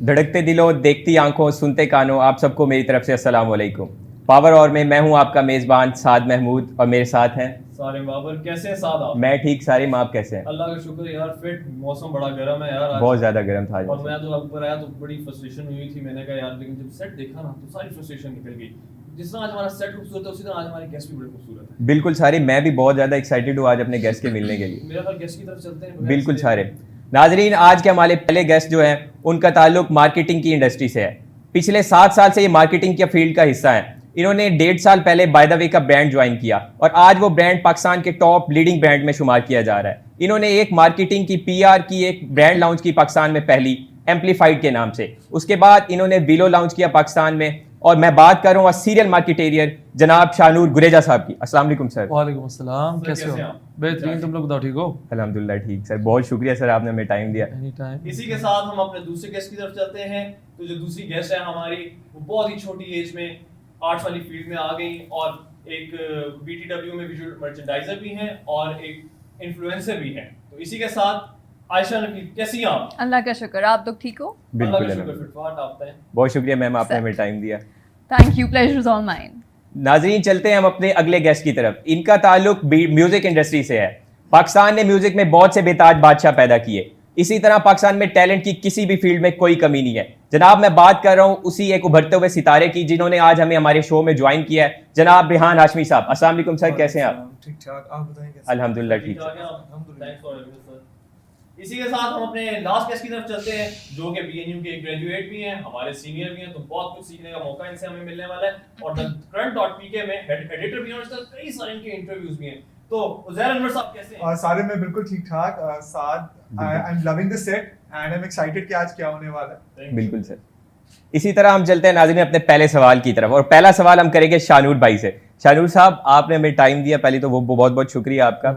धड़कते दिलों, देखती आंखों, सुनते कानों, आप सबको मेरी तरफ से अस्सलाम वालेकुम। पावर और में मैं हूं आपका मेज़बान साद महमूद और मेरे साथ हैं सारिम बाबर। कैसे हैं साद आप? मैं ठीक। सारिम आप कैसे हैं? अल्लाह का शुक्र यार, फिट। मौसम बड़ा गर्म है यार आज। बहुत ज़्यादा गर्म था आज और मौसम। मैं तो ऊपर आया तो बड़ी फ्रस्ट्रेशन हुई थी। मैंने कहा यार, लेकिन जब सेट देखा ना तो सारी फ्रस्ट्रेशन निकल गई। जिस तरह आज हमारा सेट खूबसूरत है, उसी तरह आज हमारे गेस्ट भी बड़े खूबसूरत हैं। बिल्कुल सारिम, मैं भी बहुत ज़्यादा एक्साइटेड हूँ आज अपने गेस्ट के मिलने के लिए। मेरा ख्याल गेस्ट की तरफ चलते हैं। बिल्कुल सारिम। नाजरीन, आज के हमारे पहले गेस्ट जो हैं उनका ताल्लुक मार्केटिंग की इंडस्ट्री से है। पिछले 7 साल से ये मार्केटिंग के फील्ड का हिस्सा है। इन्होंने 1.5 साल पहले बाय द वे का ब्रांड ज्वाइन किया और आज वो ब्रांड पाकिस्तान के टॉप लीडिंग ब्रांड में शुमार किया जा रहा है। इन्होंने एक मार्केटिंग की, पीआर की एक ब्रांड लॉन्च की पाकिस्तान में पहली, एम्पलीफाइड के नाम से। उसके बाद इन्होंने विलो लॉन्च किया पाकिस्तान में। और मैं बात कर रहा हूँ सीरियल मार्केटेरियर जनाब शाहनूर गुरेजा साहब की। अस्सलाम वालेकुम सर। वालेकुम अस्सलाम। कैसे हो? बेहतरीन। तुम लोग बताओ, ठीक हो? अल्हम्दुलिल्लाह ठीक सर। बहुत शुक्रिया सर, आपने हमें टाइम दिया। Any time. इसी के साथ हम अपने दूसरे गेस्ट की तरफ चलते हैं। तो जो दूसरी गेस्ट है हमारी, वो बहुत ही छोटी एज में आर्ट्स वाली फील्ड में आ गई और एक बीटीडब्ल्यू में विजुअल मर्चेंडाइजर भी हैं और एक इन्फ्लुएंसर भी हैं। तो इसी के साथ आयशा नकीब, कैसी हैं आप? अल्लाह का शुक्र, आप लोग ठीक हो? बिल्कुल अल्लाह का शुक्र, अल्हम्दुलिल्लाह। फिटफाट आप हैं। बहुत शुक्रिया मैम, आपने हमें टाइम दिया। Thank you, pleasure is all mine. नाजरीन, चलते हैं हम अपने अगले गेस्ट की तरफ। इनका ताल्लुक म्यूजिक इंडस्ट्री से है। पाकिस्तान ने म्यूजिक में बहुत से बेताज बादशाह पैदा किए। इसी तरह पाकिस्तान में टैलेंट की किसी भी फील्ड में कोई कमी नहीं है। जनाब, मैं बात कर रहा हूँ उसी एक उभरते हुए सितारे की जिन्होंने आज हमें हमारे शो में ज्वाइन किया है, जनाब रेहान हाशमी साहब। अस्सलाम वालेकुम सर, कैसे हैं आप? ठीक ठाक, आप बताएं कैसे? अल्हम्दुलिल्लाह ठीक ठीक सर। ठाक हैं आप? Thanks for having us, sir। इसी के साथ हम अपने लास्ट गेस्ट की तरफ चलते हैं, जो कि बीएनयू के ग्रेजुएट भी हैं, हमारे सीनियर भी हैं। तो बहुत कुछ सीखने का मौका इनसे हमें मिलने वाला है। और द करंट.pk में हेड एडिटर भी हैं और इसका कई सारे इनके इंटरव्यूज भी हैं। तो उज़ैर अनवर साहब कैसे हैं? सारे में बिल्कुल ठीक ठाक। Saad, I am loving the set and I am excited कि आज क्या होने वाला है। बिल्कुल सर। इसी तरह हम चलते हैं नाज़रीन अपने पहले सवाल की तरफ और पहला सवाल हम करेंगे शाहनूर भाई से। शाहनूर साहब, आपने हमें टाइम दिया, पहले तो वो बहुत बहुत शुक्रिया आपका।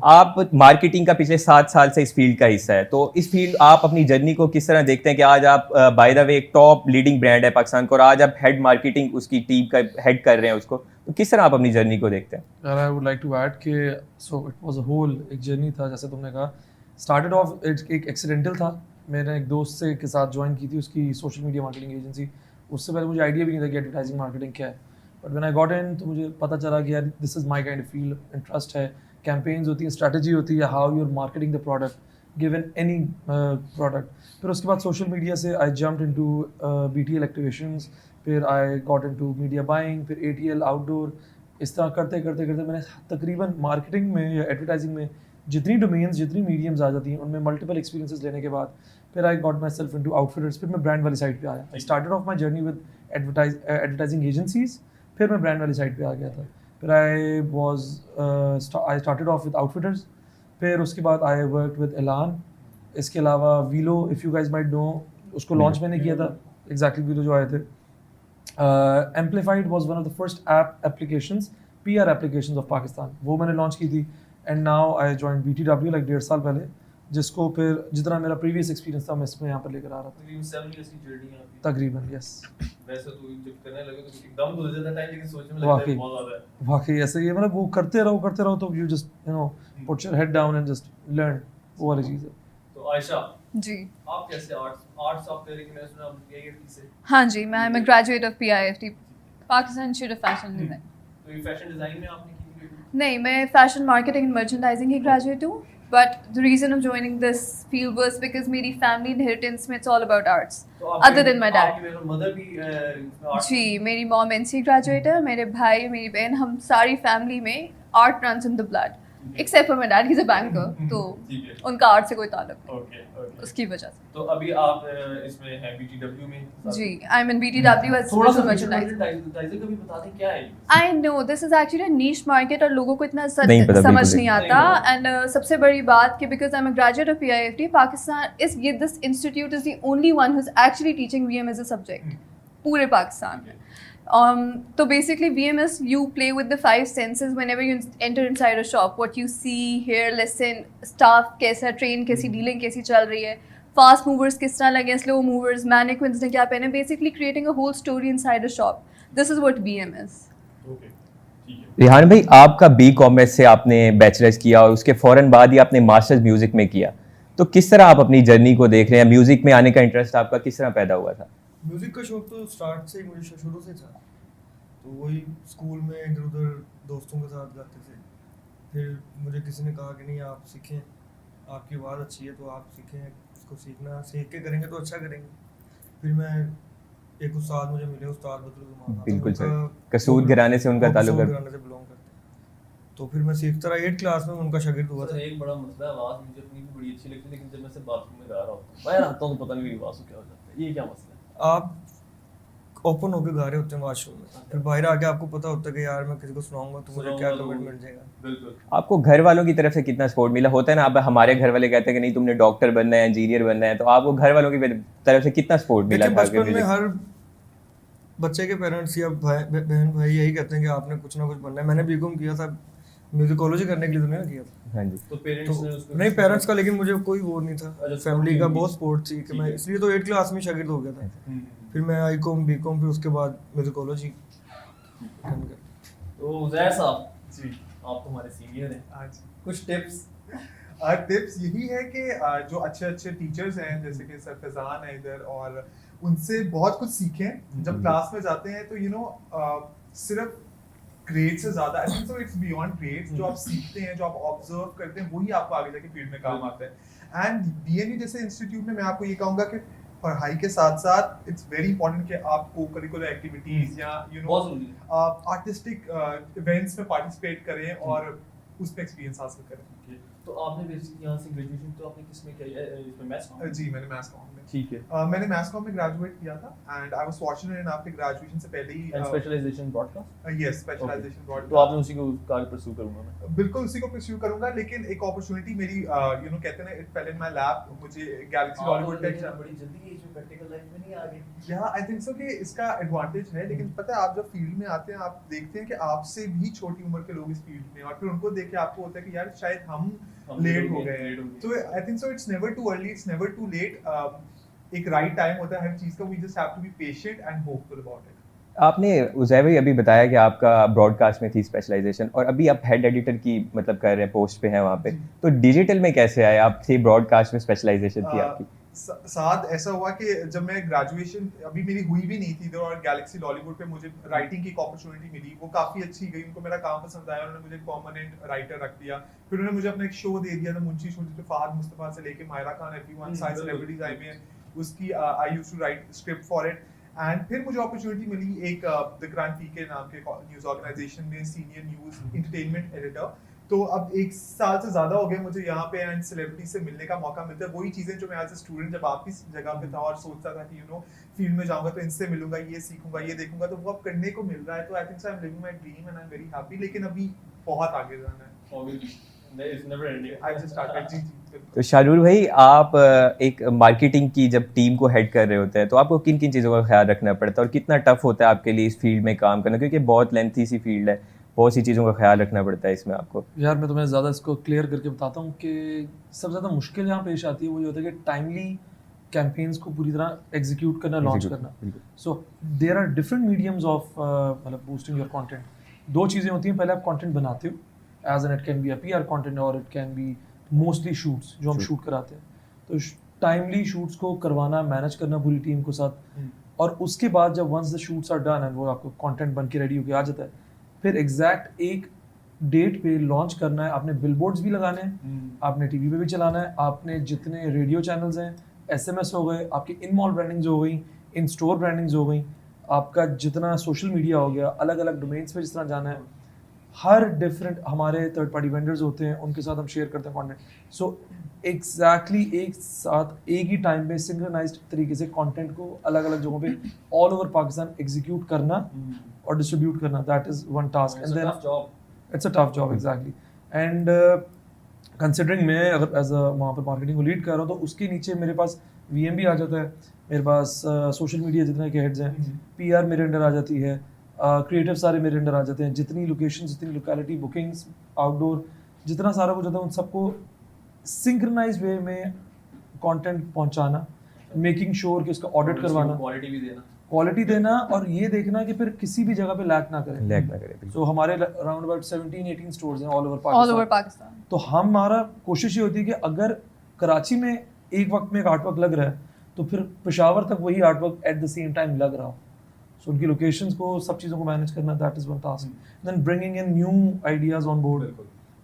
आप मार्केटिंग का पिछले 7 साल से इस फील्ड का हिस्सा है, तो इस फील्ड आप अपनी जर्नी को किस तरह देखते हैं कि आज आप बाय द वे एक टॉप लीडिंग ब्रांड है पाकिस्तान को और आज आप हेड मार्केटिंग उसकी टीम का हेड कर रहे हैं उसको, तो किस तरह आप अपनी जर्नी को देखते हैं? यार, I would like to add कि so it was a whole एक जर्नी था, जैसे तुमने कहा। स्टार्टेड ऑफ एक एक्सीडेंटल था। मैंने एक दोस्त से के साथ ज्वाइन की थी उसकी सोशल मीडिया मार्केटिंग एजेंसी। उससे पहले मुझे आइडिया भी नहीं था कि एडवर्टाइजिंग मार्केटिंग क्या है। But when I got in तो मुझे पता चला कि यार this is my kind of field, interest है। कैंपेन्स होती है, स्ट्रैटेजी होती है, how you are marketing the product given any product. फिर उसके बाद सोशल मीडिया से I jumped into BTL activations, फिर I got into media buying, फिर एटीएल आउटडोर। इस तरह करते करते करते मैंने तकरीबन मार्केटिंग में या एडवर्टाइजिंग में जितनी डोमेन्स, जितनी मीडियम्स आ जाती हैं, उनमें मल्टीपल एक्सपीरियंसेस लेने के बाद फिर I got my self into outfitters. फिर मैं ब्रांड वाली साइड पे आया। I started of my journey with advertising agencies, फिर मैं ब्रांड वाली साइड पे आ गया था। फिर I started off with outfitters, फिर उसके बाद आई वर्क विद एलान। इसके अलावा willow, if you guys might know, उसको लॉन्च मैंने किया था। एग्जैक्टली, वीलो जो आए थे। Amplified was one of the first applications, PR applications of Pakistan, वो मैंने लॉन्च की थी। And now I join BTW like 1.5 साल पहले, जिसको फिर जितना मेरा प्रीवियस एक्सपीरियंस था मैं इसमें यहाँ पर लेकर आ रहा था। तकरीबन 7 इयर्स की जर्नी है आपकी। तकरीबन यस। वैसे तो जब करने लगे तो एकदम गुजर जाता है टाइम, लेकिन सोचने में लगता है बहुत ज्यादा है। वाकई ऐसे ही, मतलब वो करते रहो तो you just put your head down and just learn, वो वाली चीज़ है। तो आयशा जी, आप कैसे आर्ट्स आप करेंगे? मैंने सुना आप पीआईएफटी से। हाँ जी, मैं M a graduate of PIFT, Pakistan institute of fashion design. तो ये फैशन डिजाइन में आपने की? नहीं, मैं फैशन मार्केटिंग एंड मर्चेंडाइजिंग की ग्रेजुएट हूँ। But the reason of joining this field was because मेरी फैमिली इनहेरिटेंस में it's all about arts, other than my dad. आपकी मदर भी आर्ट्स? जी, मेरी मॉम NC ग्रेजुएट है, मेरे भाई, मेरी बहन, हम सारी फैमिली में art runs in the blood, except for my dad, he is a banker, तो ठीक है। उनका आर्ट से कोई ताल्लुक नहीं, ओके ओके। उसकी वजह से। तो अभी आप इसमें हैं बीटीडब्ल्यू में? जी, I am in BTW as थोड़ा सा मर्चेंडाइजिंग। मर्चेंडाइजिंग का भी बता दें क्या है ये? आई know this is actually a niche market और लोगों को इतना नहीं पता, समझ बिल्कुल नहीं आता। एंड सबसे बड़ी बात कि because I am a graduate of PIFT, Pakistan is this institute is the only one who is actually teaching VM as a subject पूरे पाकिस्तान में। तो basically VMS, you play with the 5 senses whenever you enter inside a shop. What you see, hear, listen, staff कैसा, train कैसी, dealing कैसी चल रही है, fast movers किस तरह लगे, slow movers, mannequins ने क्या पहने, basically creating a whole story inside a shop. This is what VM is. Okay, ठीक है। रेहान भाई, आपका B कॉमर्स से आपने बैचलर्स किया और उसके फ़ौरन बाद ही आपने मास्टर्स म्यूज़िक में किया, तो किस तरह आप अपनी जर्नी को देख रहे हैं? म्यूजिक में आने का इंटरेस्ट आपका किस तरह पैदा हुआ था? म्यूज़िक का शौक तो स्टार्ट से ही मुझे शुरू से था। तो वही स्कूल में इधर उधर दोस्तों के साथ गाते थे। फिर मुझे किसी ने कहा कि नहीं आप सीखें, आपकी आवाज़ अच्छी है तो आप सीखें, इसको सीखना, सीख के करेंगे तो अच्छा करेंगे। फिर मैं एक उस्ताद मुझे मिले, उस्ताद बदरुल जमान। बिल्कुल सर, कसूर घराने से उनका ताल्लुक है। कसूर घराने से बिलोंग करते हैं। तो फिर मैं सीखता रहा, 8 क्लास में उनका शागिर्द हुआ सर था। एक बड़ा मसला है, आवाज़ मुझे अपनी भी बड़ी अच्छी लगती है, लेकिन जब मैं से बाथरूम में गा रहा होता हूँ, बाहर आता हूँ तो पता नहीं मेरी आवाज़ को क्या हो जाता है। ये क्या मसला है? आप ओपन होकर गा रहे होते हैं वॉशरूम में, फिर बाहर आके आपको पता होता है कि यार मैं किसी को सुनाऊंगा तो मुझे क्या कमेंट मिल जाएगा। बिल्कुल। आपको घर वालों की तरफ से कितना सपोर्ट मिला? होता है ना, अब हमारे घर वाले कहते हैं कि नहीं तुमने डॉक्टर बनना है, इंजीनियर बनना है, तो आपको घर वालों की तरफ से कितना सपोर्ट मिला देखिए था? बचपन में हर बच्चे के पेरेंट्स या बहन भाई यही कहते हैं कि आपने कुछ ना कुछ बनना है। मैंने बीकॉम किया था, म्यूजिकोलॉजी करने के लिए तो नहीं किया था। हाँ जी। तो पेरेंट्स ने तो उसको नहीं पेरेंट्स का, लेकिन मुझे कोई वो नहीं था, अच्छा, फैमिली का support बहुत नहीं। सपोर्ट थी कि मैं ठीक है। इसलिए तो 8 क्लास में शागिर्द हो गया था। फिर मैं आईकॉम बीकॉम, फिर उसके बाद म्यूजिकोलॉजी। तो उज़ैर साहब जी आप तो हमारे सीनियर हैं, आज कुछ टिप्स? टिप्स यही है कि जो अच्छे अच्छे टीचर्स हैं जैसे कि सर फैजान है इधर, और उनसे बहुत कुछ सीखें। जब क्लास में जाते हैं तो सिर्फ ग्रेड से ज्यादा, आई think so it's beyond grades. जो आप सीखते हैं, जो आप ऑब्जर्व करते हैं, वही आपको आगे जाके फील्ड में काम आता है। एंड बीएनयू जैसे इंस्टीट्यूट में मैं आपको ये कहूंगा कि पढ़ाई के साथ साथ इट्स वेरी इंपॉर्टेंट कि आप को करिकुलर एक्टिविटीज या बहुत जरूरी है। आर्टिस्टिक इवेंट्स में पार्टिसिपेट करें और उसमें एक्सपीरियंस हासिल करें। तो आपने बेसिकली यहाँ से ग्रेजुएशन तो आपने किस में किया है? इसमें मैथ्स कॉम? जी मैंने मैथ्स कॉम में ठीक है। मैंने मैथ्स कॉम में ग्रेजुएट किया था and I was fortunate enough कि ग्रेजुएशन से पहले एंड ही स्पेशलाइजेशन ब्रॉडकास्ट? यस स्पेशलाइजेशन तो ब्रॉडकास्ट। आपने उसी को आगे परस्यू करूंगा मैं। बिल्कुल उसी को परस्यू करूंगा, लेकिन एक अपॉर्चुनिटी मेरी कहते हैं ना it fail in my lap. मुझे गैलेक्सी हॉलीवुड का बड़ी जल्दी एज में प्रैक्टिकल लाइफ में नहीं आ गए। या आई थिंक सो कि इसका एडवांटेज है, लेकिन पता है आप जब फील्ड में आते हैं आप देखते हैं कि आपसे भी छोटी उम्र के लोग इस फील्ड में, और फिर उनको देख के आपको होता है कि यार शायद हम लेट हो गए। तो I think so it's never too early, it's never too late. एक राइट टाइम होता है हर चीज का। We just have to be patient and hopeful about it. आपने उज़ैर भाई अभी बताया कि आपका ब्रॉडकास्ट में थी स्पेशलाइजेशन, और अभी आप हेड एडिटर की मतलब कर रहे हैं, पोस्ट पे हैं वहाँ पे, तो डिजिटल में कैसे आए आप? थे ब्रॉडकास्ट में स्पेशलाइजेशन थी आपकी। साथ ऐसा हुआ कि जब मैं ग्रेजुएशन अभी मेरी हुई भी नहीं थी इधर, और गैलेक्सी लॉलीवुड पे मुझे राइटिंग की एक अपॉर्चुनिटी मिली, वो काफी अच्छी गई। उनको मेरा काम पसंद आया, उन्होंने मुझे परमानेंट राइटर रख दिया। फिर उन्होंने मुझे अपना एक शो दे दिया था, मुंशी शो, जिसमें फहद मुस्तफा से लेके मायरा खान, एवरीवन, सारे सेलिब्रिटीज आए हुए हैं। उसकी I used to write script for it. And फिर मुझे अपॉर्चुनिटी मिली एक द ग्रैंड पीके नाम के न्यूज ऑर्गेनाइजेशन में सीनियर न्यूज एंटरटेनमेंट एडिटर। तो अब 1 साल से ज्यादा हो गया मुझे यहाँ पे एंड सेलिब्रिटी से मिलने का मौका मिलता है। वही चीजें जो मैं एज ए स्टूडेंट जब आपकी जगह पे था और सोचता था कि फील्ड में जाऊंगा तो इनसे मिलूंगा, ये सीखूंगा, ये देखूंगा, तो वो अब करने को मिल रहा है। तो I think so I am living my dream and I am very happy. लेकिन अभी बहुत आगे जाना है। Obviously, it's never ending. I just started. जी जी तो शारूर भाई, आप एक मार्केटिंग की जब टीम को हेड कर रहे होते हैं तो आपको किन किन चीज़ों का ख्याल रखना पड़ता है, और कितना टफ होता है आपके लिए इस फील्ड में काम करना? क्योंकि बहुत लेंथी सी फील्ड है, बहुत सी चीज़ों का ख्याल रखना पड़ता है इसमें आपको। यार मैं तुम्हें ज़्यादा इसको क्लियर करके बताता हूँ कि सबसे ज़्यादा मुश्किल यहाँ पेश आती है वो ये होता है कि टाइमली कैंपेन्स को पूरी तरह एग्जीक्यूट करना, लॉन्च करना। So there are different mediums of मतलब बूस्टिंग योर कंटेंट। 2 चीज़ें होती हैं, पहले आप कंटेंट बनाते हो, as an it can be a PR content और it can be mostly shoots जो हम शूट कराते हैं। तो टाइमली शूट्स को करवाना, मैनेज करना पूरी टीम को साथ, और उसके बाद जब once the shoots are done and वो आपको कंटेंट बन के रेडी होके आ जाता है, फिर एग्जैक्ट एक डेट पे लॉन्च करना है। आपने बिलबोर्ड्स भी लगाने हैं, आपने टीवी पे भी चलाना है, आपने जितने रेडियो चैनल्स हैं, एसएमएस हो गए, आपकी इन मॉल ब्रांडिंग्स हो गई, इन स्टोर ब्रांडिंग्स हो गई, आपका जितना सोशल मीडिया हो गया, अलग अलग डोमेन्स पे जिस तरह जाना है, हर डिफरेंट हमारे थर्ड पार्टी वेंडर्स होते हैं, उनके साथ हम शेयर करते हैं कंटेंट। सो एग्जैक्टली एक साथ एक ही टाइम पे सिंक्रोनाइज्ड तरीके से कंटेंट को अलग अलग जगहों पे ऑल ओवर पाकिस्तान एग्जीक्यूट करना और डिस्ट्रीब्यूट करना, that is one task. And then it's a tough job exactly. And considering मैं अगर एज अ वहाँ पर मार्केटिंग को लीड कर रहा हूँ, तो उसके नीचे मेरे पास वीएम भी आ जाता है, मेरे पास सोशल मीडिया जितने के हेड्स हैं, पीआर मेरे अंडर आ जाती है, क्रिएटिव सारे मेरे अंडर आ जाते हैं, जितनी लोकेशन, जितनी लोकेलिटी, बुकिंग्स, आउटडोर, जितना सारा कुछ होता है, उन सबको सिंक्रोनाइज वे में कंटेंट पहुंचाना, मेकिंग श्योर कि उसका ऑडिट करवाना, क्वालिटी देना, और ये देखना कि फिर किसी भी जगह पे लैक ना करें। सो हमारे अराउंड अबाउट 17-18 स्टोर्स हैं ऑल ओवर पाकिस्तान। पाकिस्तान। तो हमारा कोशिश ये होती है कि अगर कराची में एक वक्त में एक आर्ट वर्क लग रहा है तो फिर पेशावर तक वही art work at the same time लग रहा हो। सो उनकी लोकेशंस को, सब चीज़ों को मैनेज करना, that is one task. Then bringing in new ideas on board,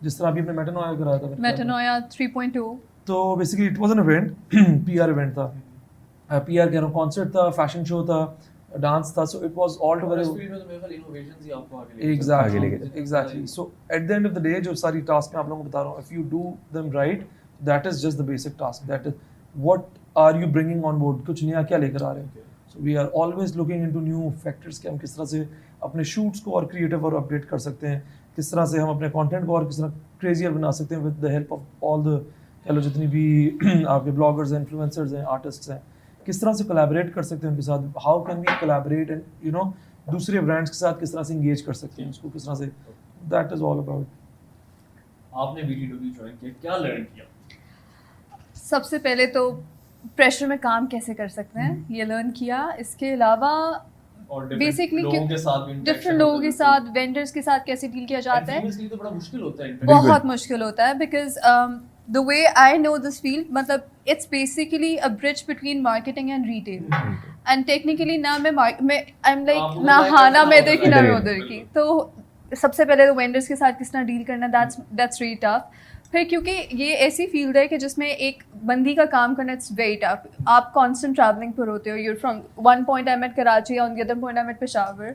जिस तरह अभी आपने मेटानोया कराया था। मेटानोया 3.2। तो basically it was an event, PR event था, पीआर कह रहा हूँ, कॉन्सर्ट था, फैशन शो था, डांस था, सो it was all together. Exactly. So eight the end of the day जो सारी टास्क मैं आप लोगों को बता रहा हूँ, if you do them right, that is just the basic task, that is what are you bringing on board, कुछ नया क्या लेकर आ रहे हैं। So we are always looking into new factors कि हम किस तरह से अपने शूट्स को और क्रिएटिव और अपडेट कर सकते हैं, किस तरह से हम अपने कंटेंट को और किस तरह क्रेजियर बना सकते हैं with the help of all the hello जितनी भी आपके ब्लॉगर्स हैं, इन्फ्लुएंसर्स हैं, आर्टिस्ट्स हैं, किस तरह से कोलैबोरेट कर सकते हैं उनके साथ, how can we collaborate and you know दूसरे ब्रांड्स के साथ किस तरह से इंगेज कर सकते हैं उसको, किस तरह से, दैट इज ऑल अबाउट। आपने BTW ज्वाइन किया, क्या लर्न किया? सबसे पहले तो प्रेशर में काम कैसे कर सकते हैं ये लर्न किया। इसके अलावा और बेसिकली लोगों के साथ भी डिफरेंट लोगों के साथ, वेंडर्स के साथ कैसे डील किया जाता है, इसलिए तो बड़ा मुश्किल होता है। बहुत मुश्किल होता है। Because the way I know this field, मतलब it's basically a bridge between marketing and retail. And technically ना मैं आई एम लाइक ना हाँ ना मैं इधर की ना मैं उधर की। तो सबसे पहले तो वेंडर्स के साथ किस तरह डील करना, दैट्स रियली टफ। फिर क्योंकि ये ऐसी फील्ड है कि जिसमें एक बंदी का काम करना इट्स वेरी टफ। आप कांस्टेंट ट्रैवलिंग पर होते हो, you're from one point I at Karachi, on the other point I at Peshawar,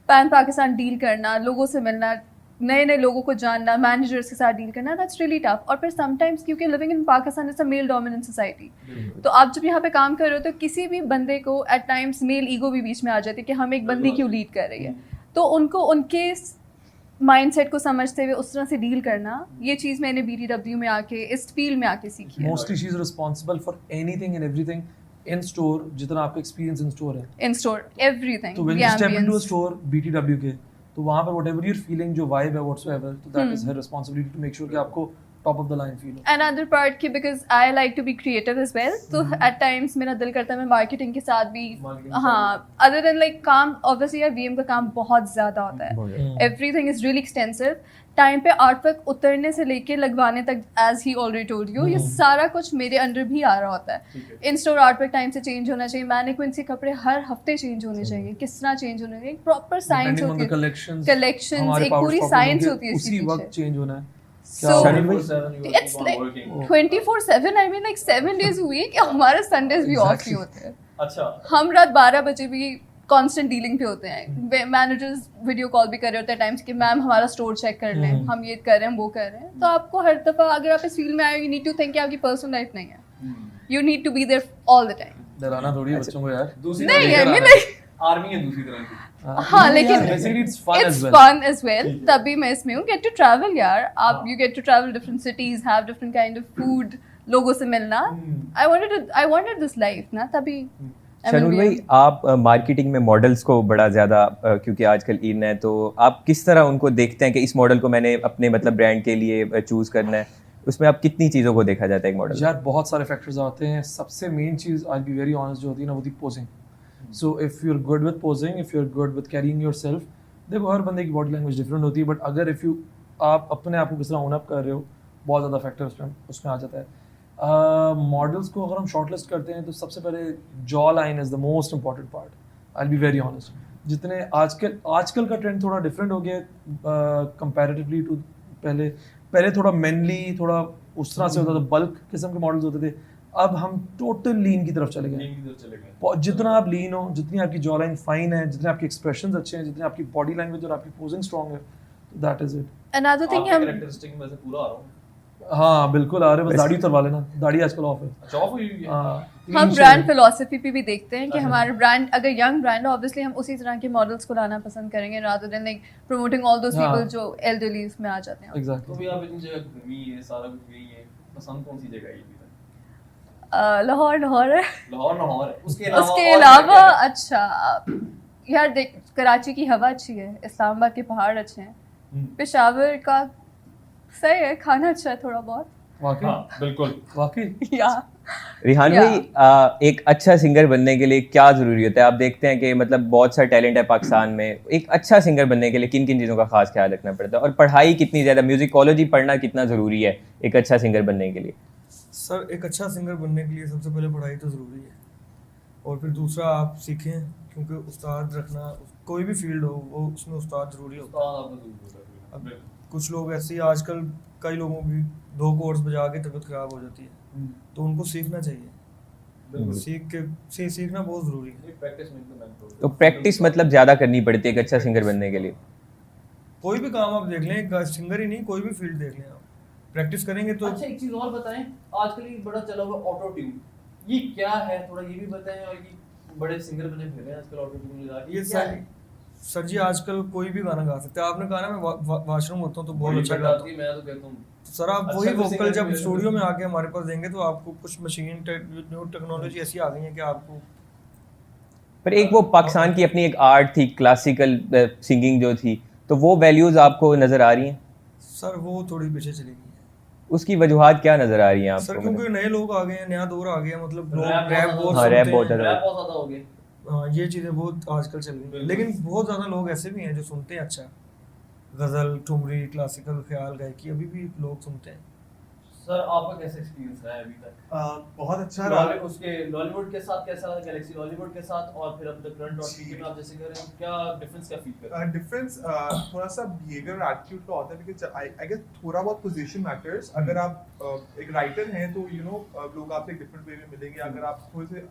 pan Pakistan deal करना, लोगों से मिलना, नए नए लोगों को जानना, मैनेजर्स के साथ डील करना, दैट्स रियली टफ। और फिर समटाइम्स क्योंकि living in Pakistan is a male dominant society, तो आप जब यहाँ पे काम कर रहे हो तो किसी भी बंदे को एट टाइम्स मेल ईगो भी बीच में आ जाती है कि हम एक बंदी क्यों लीड कर रही है। तो उनको उनके माइंडसेट को समझते हुए उस तरह से डील करना, ये चीज़ मैंने BTW में आके, इस फील्ड में आके सीखी है। Mostly she is responsible for anything and everything in store, जितना आपका एक्सपीरियंस इन स्टोर है, इन स्टोर एवरीथिंग। तो when you step into a store BTW के, तो वहां पर व्हाटएवर यू आर फीलिंग, जो वाइब है व्हाटसोएवर, तो that is her responsibility to make sure कि आपको top of the line feel हो। अनदर पार्ट कि because I like to be creative as well, तो एट टाइम्स मेरा दिल करता है मैं मार्केटिंग के साथ भी, हाँ, अदर देन लाइक काम ऑब्वियसली यार VM का काम बहुत ज़्यादा होता है, everything is really extensive. Time पे आर्ट वर्क उतरने से लेके लगवाने तक, एज ही ऑलरेडी टोल्ड यू, ये सारा कुछ मेरे अंडर भी आ रहा होता है। In store art work time से चेंज होना चाहिए, मैनेक्विन के कपड़े हर हफ्ते चेंज होने चाहिए, किस तरह चेंज होने चाहिए, प्रॉपर साइंस होती है, कलेक्शंस एक पूरी साइंस होती है उसी वक्त चेंज होना है। So it's like 24/7, I mean like 7 days a week, हमारे संडेज भी ऑफ ही होते हैं। अच्छा, हम रात 12 बजे भी कांस्टेंट डीलिंग पे होते हैं, मैनेजर्स वीडियो कॉल भी कर रहे होते हैं टाइम्स कि मैम हमारा स्टोर चेक कर लें, हम ये कर रहे हैं वो कर रहे हैं। तो आपको हर दफा अगर आप इस फील्ड में आए, यू नीड टू थिंक कि आपकी पर्सनल लाइफ नहीं है, you need to be there all the time. डराना थोड़ी है बच्चों को यार, दूसरी नहीं तरह है, की मैं like आर्मी है दूसरी तरह की। हाँ लेकिन basically it's it's fun as well, तभी मैं इसमें हूँ, get to travel यार, आप you get to travel different cities, have different kind of food, लोगों से मिलना, I wanted this life ना, तभी शनुल भाई, आप मार्केटिंग में मॉडल्स को बड़ा ज़्यादा क्योंकि आजकल इन है, तो आप किस तरह उनको देखते हैं कि इस मॉडल को मैंने अपने मतलब ब्रांड के लिए चूज़ करना है, उसमें आप कितनी चीज़ों को देखा जाता है एक मॉडल? यार बहुत सारे फैक्टर्स आते हैं, सबसे मेन चीज़ आई बी वेरी ऑनेस्ट जो होती है ना, वो थी posing. So if you are good with posing, if you are good with carrying yourself, देखो हर बंदे की बॉडी लैंग्वेज डिफरेंट होती है, बट अगर इफ़ यू आप अपने आप को किस तरह ओन अप कर रहे हो, बहुत ज़्यादा फैक्टर उसमें आ जाता है। मॉडल्स को अगर हम शॉर्टलिस्ट करते हैं तो सबसे पहले jaw line is the most important part, I be very honest. जितने आजकल का ट्रेंड थोड़ा डिफरेंट हो गया कंपैरेटिवली टू पहले थोड़ा मेनली, थोड़ा उस तरह से होता था, बल्क किस्म के मॉडल्स होते थे। अब हम टोटल लीन की तरफ चले गए। जितना आप लीन हो, जितनी आपकी जॉ लाइन फाइन है, जितने आपके एक्सप्रेशंस अच्छे हैं, जितने आपकी बॉडी लैंग्वेज और आपकी पोजिंग स्ट्रांग है, that is it. Another thing हम कैरेक्टरिस्टिक में से पूरा आ रहा हूँ। हाँ बिल्कुल आ रहे, बस दाढ़ी उतरवा लेना, दाढ़ी आजकल ऑफ है। अच्छा, ऑफ हुई है। हम ब्रांड फिलोसफी पे भी देखते हैं कि हमारा ब्रांड अगर यंग ब्रांड है, ऑब्वियसली हम उसी तरह के मॉडल्स को लाना पसंद करेंगे, rather than like promoting all those people जो एल्डरलीज में आ जाते हैं। तो एग्जैक्टली। भी आप इतनी जगह घूमी है, सारा कुछ यही है, पसंद कौन सी जगह है? लाहौर है, लाहौर है। उसके अलावा अच्छा यार देख, कराची की हवा अच्छी है, इस्लामाबाद के पहाड़ अच्छे हैं, पेशावर का सही है, खाना अच्छा है थोड़ा बहुत। वाकई बिल्कुल वाकई। या रिहान भाई, एक अच्छा सिंगर बनने के लिए क्या ज़रूरी होता है? आप देखते हैं कि मतलब बहुत सा टैलेंट है पाकिस्तान में, एक अच्छा सिंगर बनने के लिए किन किन चीज़ों का खास ख्याल रखना पड़ता है, और पढ़ाई कितनी ज़्यादा, म्यूजिकोलॉजी पढ़ना कितना ज़रूरी है एक अच्छा सिंगर बनने के लिए? सर एक अच्छा सिंगर बनने के लिए सबसे पहले पढ़ाई तो ज़रूरी है, और फिर दूसरा आप सीखें, क्योंकि उस्ताद रखना कोई भी फील्ड हो वो उसमें उस्ताद ज़रूरी होता है। उस्ताद आपको जरूर है। अब बिल्कुल। कुछ लोग ऐसे ही आजकल कई लोगों की 2 कोर्स बजा के तबीयत ख़राब हो जाती है, तो उनको सीखना चाहिए। बिल्कुल। सीखना बहुत ज़रूरी है। ये प्रैक्टिस में तो प्रैक्टिस मतलब ज़्यादा करनी पड़ती है एक अच्छा सिंगर बनने के लिए। कोई भी काम आप देख लें, सिंगर ही नहीं, कोई भी फील्ड देख लें, आप प्रैक्टिस करेंगे तो। अच्छा एक चीज और बताएं, आजकल ये बड़ा चला हुआ ऑटो ट्यून, ये क्या है थोड़ा ये भी बताएं, और ये बड़े सिंगर बने फिर रहे हैं आजकल ऑटो ट्यून लगा के, ये क्या है? सर जी आजकल कोई भी गाना गा सकता है। आपने कहा ना मैं वॉशरूम होता हूँ तो बहुत बड़ी अच्छा बात गाता की हूँ, मैं तो कहता हूँ सर आप अच्छा वही कोई वोकल singer जब भी स्टूडियो में मिले। आके हमारे पास देंगे तो आपको कुछ मशीन न्यू टेक्नोलॉजी ऐसी आ गई है कि आपको। पर एक वो पाकिस्तान की अपनी एक आर्ट थी, क्लासिकल सिंगिंग जो थी, तो वो वैल्यूज़ आपको नज़र आ रही हैं? सर वो थोड़ी पीछे चली गई है उसकी वजूहात क्या नज़र आ रही हैं सर, आपको? क्योंकि नए लोग आ गए हैं, नया दौर आ गया, मतलब लोग रैप रैप बहुत बहुत हाँ, सुनते रैप बहुत हैं। ज़्यादा। रैप बहुत ज्यादा हो गए। हाँ, ये चीज़ें बहुत आजकल चल रही हैं, बिल्कुल। लेकिन बहुत ज़्यादा लोग ऐसे भी हैं जो सुनते हैं अच्छा, गज़ल, ठुमरी, क्लासिकल, ख्याल गायकी अभी भी लोग सुनते हैं। सर आपका कैसा एक्सपीरियंस रहा है अभी तक? बहुत अच्छा रहा। उसके लॉलीवुड के साथ कैसा रहा, गैलेक्सी लॉलीवुड के साथ, और फिर अब तक करंट और पीके में आप जैसे कर रहे हैं, क्या डिफरेंस क्या फील कर रहे हैं? डिफरेंस थोड़ा सा बिहेवियर एटीट्यूड का होता है, बिकॉज आई गेस थोड़ा बहुत पोजीशन मैटर्स। अगर आप एक राइटर हैं तो यू नो लोग आपसे डिफरेंट वे में मिलेंगे। अगर आप थोड़े से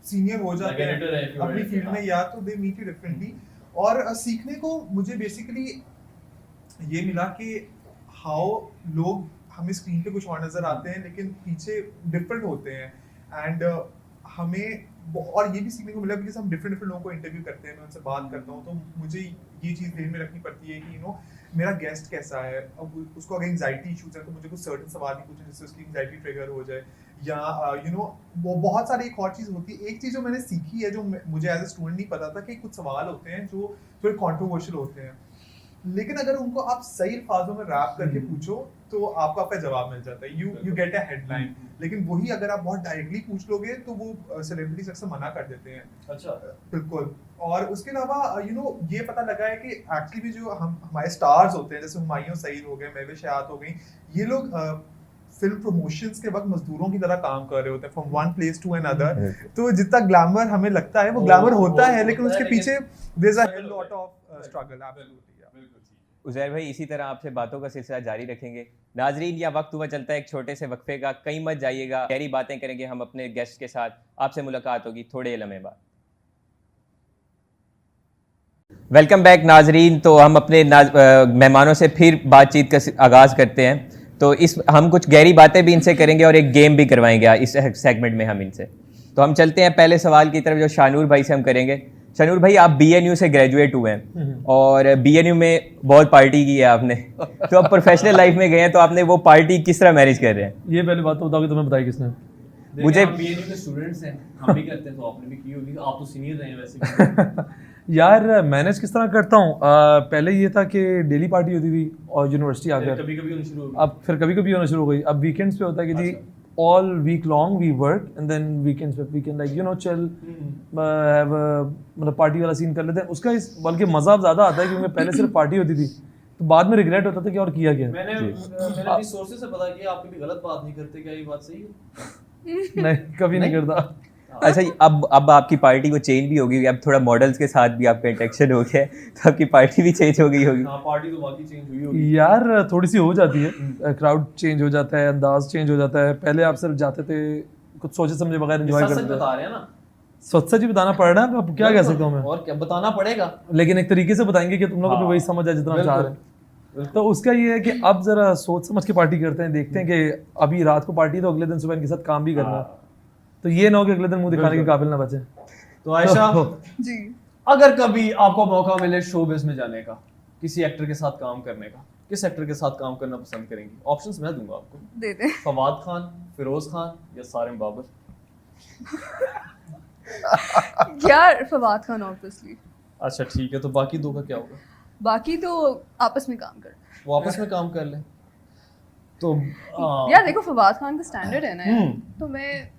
सीनियर हो जाते Like editor है, हैं if you are अपनी editor, फील्ड में, हाँ। या तो दे मीट यू डिफरेंटली। और सीखने को मुझे बेसिकली ये मिला कि हाउ लोग हमें स्क्रीन पे कुछ और नजर आते हैं लेकिन पीछे डिफरेंट होते हैं। एंड हमें और ये भी सीखने को मिला बिकॉज हम डिफरेंट लोगों को इंटरव्यू करते हैं, मैं उनसे बात करता हूँ, तो मुझे ये चीज़ ध्यान में रखनी पड़ती है कि यू नो मेरा गेस्ट कैसा है। अब उसको अगर एंजाइटी इशूज है तो मुझे कुछ सर्टेन सवाल नहीं पूछे जिससे उसकी एंजाइटी ट्रिगर हो जाए, या यू नो वो बहुत सारी एक और चीज़ होती है। एक चीज़ जो मैंने सीखी है जो मुझे एज ए स्टूडेंट नहीं पता था कि कुछ सवाल होते हैं जो थोड़े कॉन्ट्रोवर्शियल होते हैं, लेकिन अगर उनको आप सही अल्फाजों में रैप करके पूछो तो आपको आपका जवाब मिल जाता है, यू गेट अ हेडलाइन। लेकिन वही अगर आप बहुत डायरेक्टली पूछ लोगे तो वो सेलिब्रिटीज अक्सर मना कर देते हैं। अच्छा। बिल्कुल। और उसके अलावा यू नो ये पता लगा है कि एक्चुअली भी जो हमारे स्टार्स होते हैं, जैसे हुमायूं सईद हो गए, महविश हयात हो गई, ये लोग फिल्म प्रमोशंस के वक्त मजदूरों की तरह काम कर रहे होते हैं from one place to another. तो जितना ग्लैमर हमें लगता है वो ग्लैमर होता है, लेकिन उसके पीछे there is a lot of struggle. Absolutely. Uzair भाई, इसी तरह आपसे बातों का सिलसिला जारी रखेंगे। नाजरीन, या वक्त हुआ चलता है एक छोटे से वक्फे का, कहीं मत जाइएगा, गहरी बातें करेंगे हम अपने गेस्ट के साथ। आपसे मुलाकात होगी थोड़े लम्हे बाद। वेलकम बैक नाजरीन। तो हम अपने मेहमानों से फिर बातचीत का आगाज़ करते हैं। तो हम कुछ गहरी बातें भी इनसे करेंगे और एक गेम भी करवाएंगे इस सेगमेंट में हम इनसे। तो हम चलते हैं पहले सवाल की तरफ जो शानूर भाई से हम करेंगे। शानूर भाई, आप BNU से ग्रेजुएट हुए हैं और BNU में बहुत पार्टी की है आपने, तो अब प्रोफेशनल लाइफ में गए हैं, तो आपने वो पार्टी किस तरह मैनेज कर रहे हैं? ये पहले बात तो बताओगे, तुम्हें बताई किसने? मुझे BNU के स्टूडेंट्स हैं, हम भी करते हैं, तो आपने भी की होगी, आप तो सीनियर रहे हैं वैसे। यार मैनेज किस तरह करता हूँ, पहले ये था कि डेली पार्टी होती थी और यूनिवर्सिटी आकर कभी कभी होनी शुरू हो गई। अब फिर कभी कभी होना शुरू हो गई। अब वीकेंड्स पे होता है कि जी all week long we work and then weekends पे we can like you know chill have a मतलब पार्टी वाला सीन कर लेते हैं। उसका बल्कि मज़ा ज़्यादा आता है क्योंकि पहले सिर्फ पार्टी होती थी तो बाद में रिग्रेट होता था कि और किया क्या। मैंने अपनी सोर्सेज से पता किया आप कभी गलत बात नहीं करते, क्या ये बात सही है? नहीं, कभी नहीं करता। अच्छा, अब आपकी पार्टी वो चेंज भी होगी, अब थोड़ा मॉडल्स के साथ भी आपका इंटरेक्शन हो गया है, तो आपकी पार्टी भी चेंज हो गई होगी। हाँ, पार्टी तो बाकी चेंज हुई होगी यार थोड़ी सी हो जाती है, क्राउड चेंज हो जाता है, अंदाज चेंज हो जाता है। पहले आप सिर्फ जाते थे कुछ सोचे समझे बगैर एंजॉय सच करते सच थे। बता रहे हैं ना, सच ही बताना पड़ रहा है, अब क्या कह सकता हूँ मैं, और क्या बताना पड़ेगा, लेकिन एक तरीके से बताएंगे कि तुम लोग को भी वही समझ आए जितना हम चाह रहे हैं। तो उसका ये है कि अब जरा सोच समझ के पार्टी करते हैं, देखते हैं कि अभी रात को पार्टी तो अगले दिन सुबह इनके साथ काम भी करना है, तो ये ना हो कि अगले दिन मुंह दिखाने के काबिल ना बचे। तो आयशा जी, अगर कभी आपको मौका मिले शोबिज में जाने का, किसी एक्टर के साथ काम करने का, किस एक्टर के साथ काम करना पसंद करेंगी? ऑप्शंस मैं दूंगा आपको, दे दे। फवाद खान, फिरोज खान या सारिम बाबर? यार फवाद खान ऑब्वियसली। अच्छा ठीक है, तो बाकी दो का क्या होगा? बाकी तो आपस में काम कर, वो आपस में काम कर लें। तो यार देखो फवाद खान का स्टैंडर्ड है ना यार, तो मैं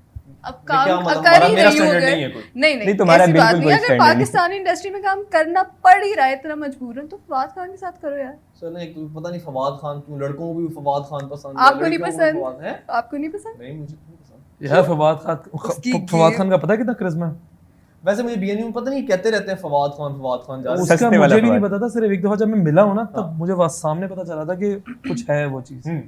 अब क्या काम मतलब कर हमारा- ही मेरा रही हूँ standard अगर नहीं है कोई। नहीं नहीं, तुम्हारा ऐसी बिल्कुल बात नहीं कोई अगर standard नहीं। पाकिस्तानी इंडस्ट्री में काम करना पड़ ही रहा है इतना मजबूरन तो फवाद खान के साथ करो यार। सर नहीं तो पता नहीं फवाद खान क्यों, लड़कों को भी फवाद खान पसंद आपको नहीं लड़कियों को भी पसंद? फवाद है? आपको नहीं पसंद? नहीं मुझे नहीं पसंद। यार फवाद उसकी फवाद game- खान का पता है कितना करिश्मा है? वैसे मुझे बीएनयू में पता नहीं कहते रहते हैं फवाद खान जा रहे हैं। उसका सस्ते वाला मुझे भी नहीं फवाद। पता था, सिर्फ एक दफा जब मैं मिला हूँ ना हाँ। तब मुझे वहाँ सामने पता चला था कि कुछ है वो चीज।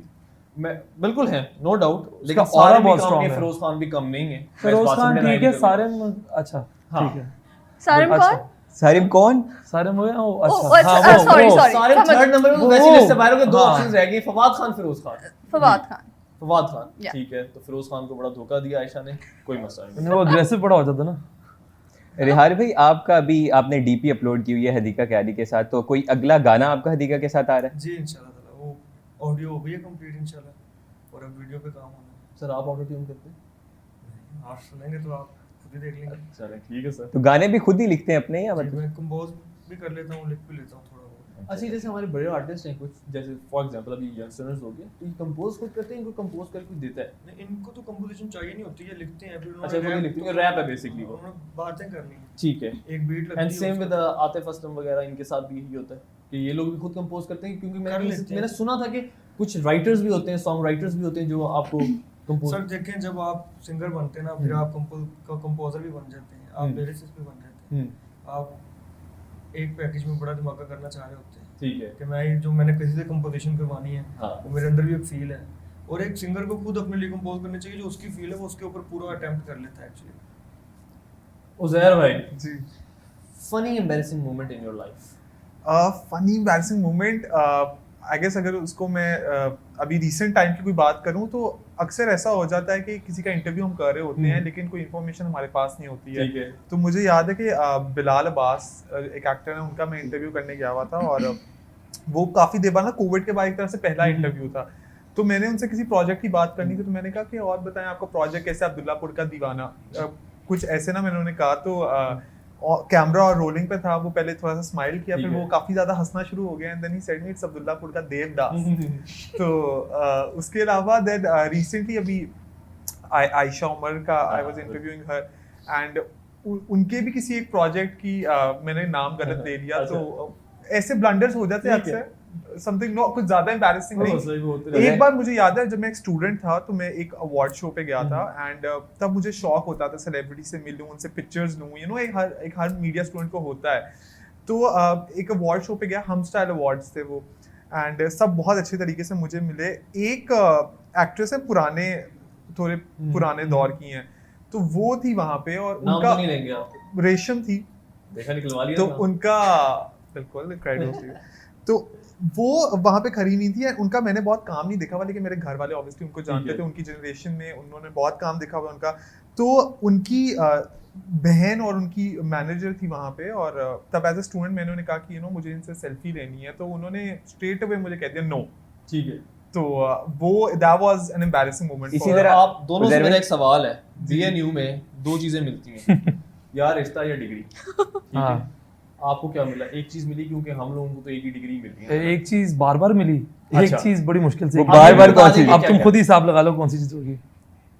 मैं बिल्कुल है, नो डाउट, लेकिन उसका aura सारे भी बहुत कम strong नहीं, है। फिरोज खान भी कम नहीं है। फिरोज मैं इस बात से खान deny ठीक नहीं है, करूंगा। सारे अच्छा हाँ। ठीक है। सारिम अच्छा। कौन? सारिम कौन? सारे वो ओ, अच्छा अच्छा, हाँ, वो- sorry, वो- sorry. सारे समझ- थर्ड नंबर में वो- वैसे लिस्ट से बाहर हो गए, दो हाँ। ऑप्शंस रह गए, फवाद खान फिरोज खान। फवाद खान। फवाद खान Yeah. ठीक है, तो फिरोज खान को बड़ा धोखा दिया आयशा ने, कोई मसला नहीं। वो अग्रेसिव बड़ा हो जाता ना। रिहार भाई, आपका अभी आपने डीपी अपलोड की हुई है हदीका कैदी के साथ, तो कोई अगला गाना आपका हदीका के साथ आ रहा है? जी इंशाल्लाह ताला वो ऑडियो हो गई है कंप्लीट इंशाल्लाह, और अब वीडियो पे काम होना है। सर आप ऑटो ट्यून करते हैं? आप सुनेंगे तो आप खुद ही देख लेंगे। चलें ठीक है सर। तो गाने भी खुद ही लिखते हैं अपने या जी, मतलब? मैं कंपोज भी कर लेता हूँ, लिख भी लेता हूँ थोड़ा बहुत। अच्छा, जैसे हमारे बड़े आर्टिस्ट हैं कुछ, जैसे फॉर एग्जांपल अभी यंगस्टर्स हो गए, तो ये कंपोज खुद करते हैं, इनको कंपोज करके कुछ देता है? नहीं, इनको तो कंपोजिशन चाहिए नहीं होती, ये लिखते हैं फिर अच्छा, खुद ही लिखते हैं, रैप है basically वो। उन्होंने बातें करनी है, ठीक है। एक बीट लगती एंड है सेम उसको- विद आतिफ असलम वगैरह, इनके साथ भी यही होता है कि ये लोग भी खुद कंपोज करते हैं, क्योंकि कर लेते हैं। मैंने सुना था कि कुछ राइटर्स भी होते हैं, सॉन्ग राइटर्स भी होते हैं जो आपको कंपोज। सर देखें, जब आप सिंगर बनते हैं ना, फिर आप कंपोजर भी बन जाते हैं, आप लिरिसिस्ट भी बन जाते हैं। आप एक पैकेज में बड़ा धमाका करना चाह रहे होते हैं ठीक है। कि जो मैंने किसी से कंपोजिशन करवानी है, हाँ। वो मेरे अंदर भी एक फील है, और एक सिंगर को खुद अपने लिए कंपोज करनी चाहिए, जो उसकी फील है वो उसके ऊपर पूरा अटेम्प्ट कर लेता है एक्चुअली। उज़ैर भाई, जी funny embarrassing moment in your life? Funny embarrassing moment, I guess अगर उसको मैं अभी रिसेंट टाइम की कोई बात करूं तो अक्सर ऐसा हो जाता है कि किसी का इंटरव्यू हम कर रहे होते हैं लेकिन कोई इन्फॉर्मेशन हमारे पास नहीं होती है। ठीक है। तो मुझे याद है कि बिलाल अब्बास एक एक्टर है, उनका मैं इंटरव्यू करने गया हुआ था, और वो काफ़ी देर बाद ना कोविड के बाद एक तरह से पहला इंटरव्यू था। तो मैंने उनसे किसी प्रोजेक्ट की बात करनी थी, तो मैंने कहा कि और बताएं आपका प्रोजेक्ट कैसे, अब्दुल्लापुर का दीवाना कुछ ऐसे ना मैंने उन्हें कहा। तो कैमरा और रोलिंग पे था, वो पहले थोड़ा सा स्माइल किया, ठीक फिर है। वो काफी ज्यादा हंसना शुरू हो गया, and then he said me it's Abdullapur का देवदास। तो उसके अलावा देन रिसेंटली अभी आयशा उमर का I was interviewing her, and उनके भी किसी एक प्रोजेक्ट की मैंने नाम गलत ले लिया। तो ऐसे ब्लंडर्स हो जाते हैं ठीक है। अक्सर, समथिंग नो कुछ ज्यादा एम्बैरेसिंग नहीं। सही होते रहते हैं। एक बार मुझे याद है जब मैं एक स्टूडेंट था तो मैं एक अवार्ड शो पे गया था, एंड तब मुझे शौक होता था सेलिब्रिटी से मिलूं, उनसे पिक्चर्स लूं, यू नो एक हर मीडिया स्टूडेंट को होता है। तो एक अवार्ड शो पे गया, हम स्टाइल अवार्ड्स थे वो, एंड सब बहुत अच्छे तरीके से मुझे मिले। एक एक्ट्रेस है पुराने, थोड़े पुराने दौर की हैं, तो वो थी वहां पे, और नाम उनका तो नहीं लेंगे आप, रेशम थी, देखा निकलवा लिया तो नाम। उनका बिल्कुल क्रेडिट होती है। तो वो वहां पे खड़ी नहीं थी, and उनका मैंने बहुत काम नहीं देखा हुआ, लेकिन मेरे घर वाले ऑब्वियसली उनको जानते है। थे, उनकी जनरेशन में उन्होंने बहुत काम देखा हुआ उनका। तो उनकी बहन और उनकी मैनेजर थी वहां पे, और तब एज ए स्टूडेंट मैंने उन्हें कहा कि यू नो मुझे इनसे सेल्फी लेनी है, तो उन्होंने स्ट्रेट अवे मुझे कह दिया नो। ठीक है। तो वो that was an embarrassing moment. इसी और तरह आप दोनों से उज़ैर मेरा भाई- एक सवाल है, बीएनयू में दो चीजें मिलती हैं या रिश्ता या डिग्री, ठीक है? हाँ। आपको क्या मिला? एक चीज मिली, क्योंकि हम लोगों को तो एक ही डिग्री मिलती है। एक चीज बार बार मिली, एक अच्छा। चीज बड़ी मुश्किल से। वो अब बार-बार तुम कौन सी? अब तुम खुद ही हिसाब लगा लो कौन सी चीज होगी,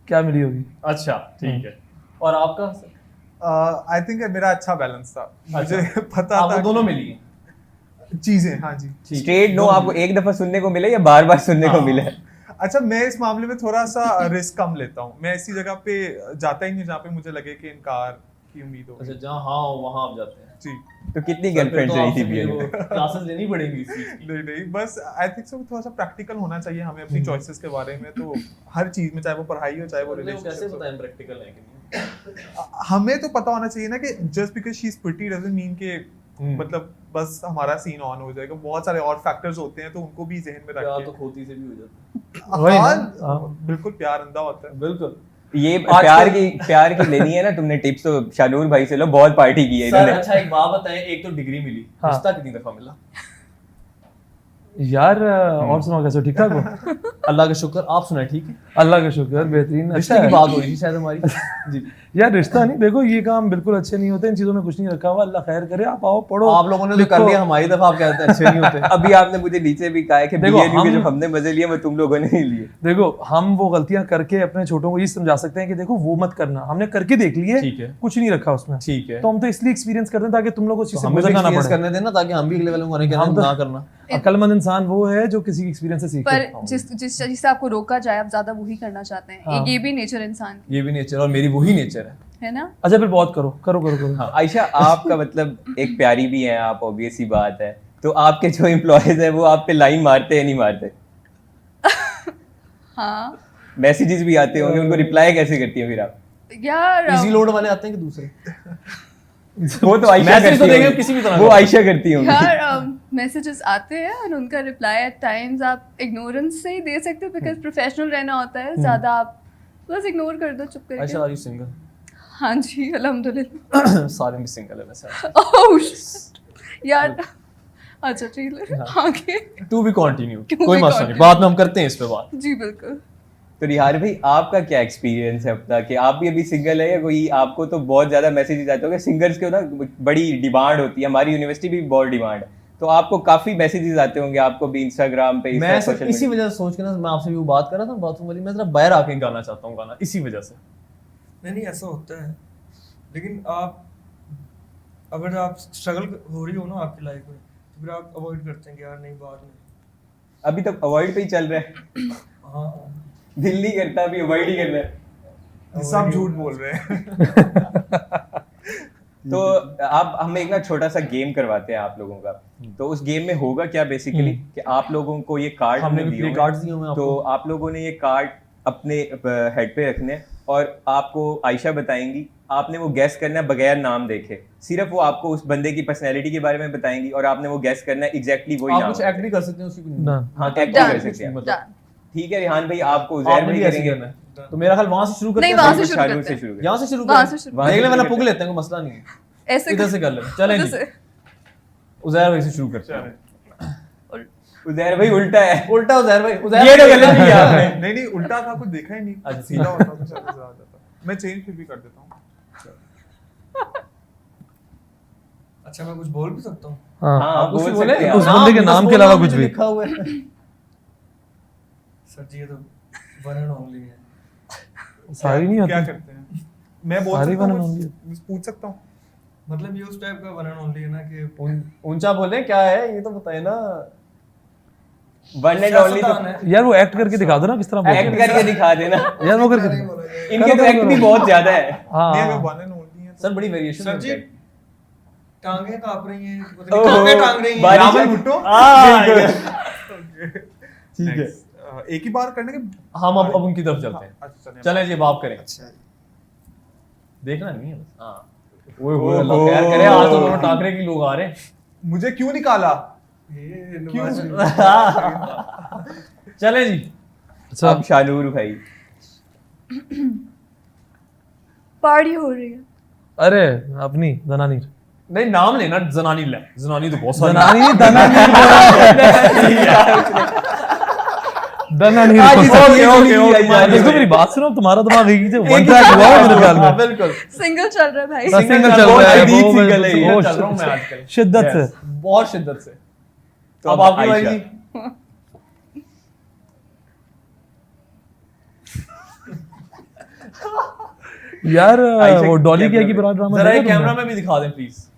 क्या मिली होगी। अच्छा ठीक है। और आपका? आई थिंक मेरा अच्छा बैलेंस था, मुझे पता आपको था दोनों मिली हैं? चीजें। हाँ जी। ठीक है। स्ट्रेट नो आपको एक दफा सुनने को मिले या बार बार सुनने को हाँ। मिला? अच्छा, मैं इस मामले में थोड़ा सा रिस्क कम लेता हूँ, मैं ऐसी जगह पे जाता ही नहीं जहाँ पे मुझे लगे कि इनकार की उम्मीद हो। अच्छा, जहाँ हाँ हो वहाँ आप जाते हैं। जी तो कितनी गर्लफ्रेंड्स रही थी बीएनयू में? क्लासेस लेनी पड़ेंगी इस चीज की। नहीं, बस आई थिंक सो थोड़ा सा प्रैक्टिकल होना चाहिए हमें अपनी चॉइसेस के बारे में, तो हर चीज में, चाहे वो पढ़ाई हो चाहे वो मतलब वो कैसे रिलेशनशिप बताएं प्रैक्टिकल है कि नहीं? हमें तो पता होना चाहिए ना कि just because she is pretty doesn't mean कि मतलब बस हमारा सीन ऑन हो जाएगा। बहुत सारे और फैक्टर्स होते हैं, तो उनको भी जहन में प्यार रख तो खोती से भी हो जाता के। वही ना, हाँ, हाँ। बिल्कुल प्यार अंधा होता है। है। बिल्कुल। ये आजकल- प्यार की लेनी है ना तुमने टिप्स, तो शानूर भाई से लो, बहुत पार्टी की है सर इन्होंने। अच्छा एक बात बताएं, एक तो डिग्री मिली, हाँ। रिश्ता कितनी दफा मिला? यार और सुनाओ कैसे, ठीक ठाक हो? अल्लाह का शुक्र, आप सुनाए ठीक है? अल्लाह का शुक्र, बेहतरीन। रिश्ते अच्छा की है। बात हो रही थी शायद हमारी। जी यार रिश्ता नहीं, देखो ये काम बिल्कुल अच्छे नहीं होते, इन चीजों में कुछ नहीं रखा हुआ, अल्लाह खैर करे, आप आओ पढ़ो। आप लोगों ने तो कर लिखो। लिया, हमारी दफा आप कहते हैं अच्छे नहीं होते। अभी आपने मुझे नीचे भी कहा है कि देखो, BNU के हम- जो हमने मजे लिए वो तुम लोगों ने नहीं लिए। देखो हम वो गलतियां करके अपने छोटों को ये समझा सकते हैं कि देखो वो मत करना, हमने करके देख लिए, ठीक है। कुछ नहीं रखा उसमें। ठीक है, तो हम तो इसलिए एक्सपीरियंस करते हैं ताकि तुम लोग उस चीज से हमें भी गुजरना ना एक्सपीरियंस पड़े। करने देना ताकि हम भी अगले वाले को आने के हम तो- ना करना। अक्लमंद इंसान वो है जो किसी की एक्सपीरियंस से सीखे। पर जिस चीज से आपको रोका जाए आप ज्यादा वही करना चाहते हैं। हाँ। ये भी नेचर इंसान की ये भी नेचर और मेरी वही नेचर है ना। अच्छा फिर बहुत करो करो करो करो। हाँ, आयशा आपका मतलब एक प्यारी भी है आप, ऑब्वियस ही बात है। तो आपके जो एम्प्लॉयज है वो आप पे लाइन मारते हैं नहीं मारते? हाँ मैसेजेस भी आते होंगे, उनको रिप्लाई कैसे करती हैं फिर आप? यार इजी लोड वाले आते हैं कि दूसरे? वो तो आयशा Message करती तो देंगे होंगी। किसी भी तरह वो का। आयशा करती होंगी। यार मैसेजेस आते हैं और उनका रिप्लाई एट टाइम्स आप इग्नोरेंस से ही दे सकते हो बिकॉज प्रोफेशनल रहना होता है। ज्यादा आप बस इग्नोर कर दो चुप अच्छा, करके। Are you single? हाँ जी अल्हम्दुलिल्लाह। सारे भी सिंगल है वैसे। ओह यार अच्छा ठीक है आगे। टू बी कंटिन्यू, To कोई be मसला नहीं, continued. बाद में हम करते हैं इस पे बात। जी बिल्कुल। तो रिहार भाई आपका क्या एक्सपीरियंस है अपना, कि आप भी अभी सिंगल है या कोई? आपको तो बहुत ज्यादा मैसेजेस आते होंगे, सिंगर्स के ना बड़ी डिमांड होती है, हमारी यूनिवर्सिटी भी बहुत डिमांड है, तो आपको काफी मैसेजेस आते होंगे, आपको भी इंस्टाग्राम पे मैं सिर्फ इसी वजह से सोच के ना मैं आपसे भी बात कर रहा था बाथरूम वाली, मैं जरा बाहर आके गाना चाहता हूँ गाना, इसी वजह से। नहीं ऐसा होता है, लेकिन आप अगर आप स्ट्रगल हो रही हो ना आपकी लाइफ में तो फिर आप अवॉइड करते हैं कि यार नहीं बाद में। अभी तक अवॉइड पे ही चल रहा है। हाँ दिल नहीं करता, अभी अवॉइड ही कर रहा है। सब झूठ बोल रहे हैं। तो आप हमें एक ना छोटा सा गेम करवाते हैं आप लोगों का। तो उस गेम में होगा क्या बेसिकली कि आप लोगों को ये कार्ड हमने भी दिए प्ले हुए कार्ड्स हैं। दिए हुए हैं तो आपको। आप लोगों ने ये कार्ड अपने हेड पे रखने हैं और आपको आयशा बताएंगी, आपने वो गैस करना है बगैर नाम देखे। सिर्फ वो आपको उस बंदे की पर्सनैलिटी के बारे में बताएंगी और आपने वो गैस करना है एग्जैक्टली वही आप नाम। कुछ एक्ट भी कर सकते हैं उसी को। Done. हाँ, एक्ट भी कर Done. सकते हैं। मतलब ठीक है रिहान भाई, आपको उजैर आपने भाई भी ऐसे करेंगे। करना है। तो मेरा ख्याल वहां से शुरू करते नहीं, हैं। वहां से बिल्कुल शुरू शाहरुख करते से हैं। शुरू करें। यहाँ से शुरू वहां करें। से शुरू वहां से देख ले शुरू वरना करते पुग लेते हैं, कोई मसला नहीं है। ऐसे इधर से कर लेते हैं। चलें इधर जी, से। उजैर भाई से शुरू करते हैं। उजैर भाई उल्टा है। उल्टा उजैर भाई, उजैर ये तो भाई गलत किया आपने। नहीं उल्टा था, कुछ देखा ही नहीं। अच्छा, सीधा होता तो शायद मजा आ जाता। मैं चेंज फिर भी कर देता हूँ। अच्छा मैं कुछ बोल भी सकता हूँ? हाँ हाँ, आप कुछ बोल भी बोले, सकते हैं। उस बंदे के नाम के अलावा कुछ भी। लिखा हुआ है। सर जी ये तो वन एंड ओनली है। सारी नहीं क्या होती। करते हैं? मैं बोल सारी सकता हूँ, one and बस- only बस पूछ सकता हूँ। मतलब ये उस टाइप का वन एंड ओनली है ना कि ऊंचा बोले क्या है ये तो बताए ना। वन एंड ओनली सियासतदान तो है। यार वो एक्ट करके दिखा दो ना किस तरह बोलते एक्ट हैं। करके दिखा देना। यार वो करके नहीं बोला ये। इनके तो एक्ट भी बहुत ज्यादा है। हाँ नहीं अगर वन एंड ओनली है सर बड़ी वेरिएशन सर जी टांगे कांप रही हैं, पता ओहो, नहीं कहाँ पे टांग रही हैं। बारिश रावल है। भुट्टो? ठीक है। एक ही बार करने के हम अब उनकी तरफ चलते हैं। अच्छा चलें। चलें जी अब आप करें। अच्छा देखना नहीं है बस। हाँ ओए होए अल्लाह खैर करे, आज तो दोनों टाकरे की लोग आ रहे हैं। मुझे क्यों निकाला? ये क्यों? नवाज चलें जी। अच्छा अब शानूर भाई। पार्टी हो रही है। अरे अपनी दनानीर नहीं नाम लेना, जनानी ले, जनानी तो बहुत सारी दनानी दनानीर दनानीर आज इस ओके, ओके, ओके, यार देखो मेरी बात सुनो, तुम्हारा दिमाग एक ही से वन ट्रैक हुआ है मेरे ख्याल हाँ, में। बिल्कुल सिंगल चल रहा है भाई। बस सिंगल चल बहुत रहा है शदीद वो सिंगल है ये, वो चल रहा हूं मैं आजकल। शिद्दत से। Yes, बहुत शिद्दत से। तो अब अब आपकी बारी आयशा। जी। यार आयशा वो की डॉली कैमरा की में। बड़ा ड्रामा जरा देखा एक कैमरा तुमने? में भी दिखा दें प्लीज।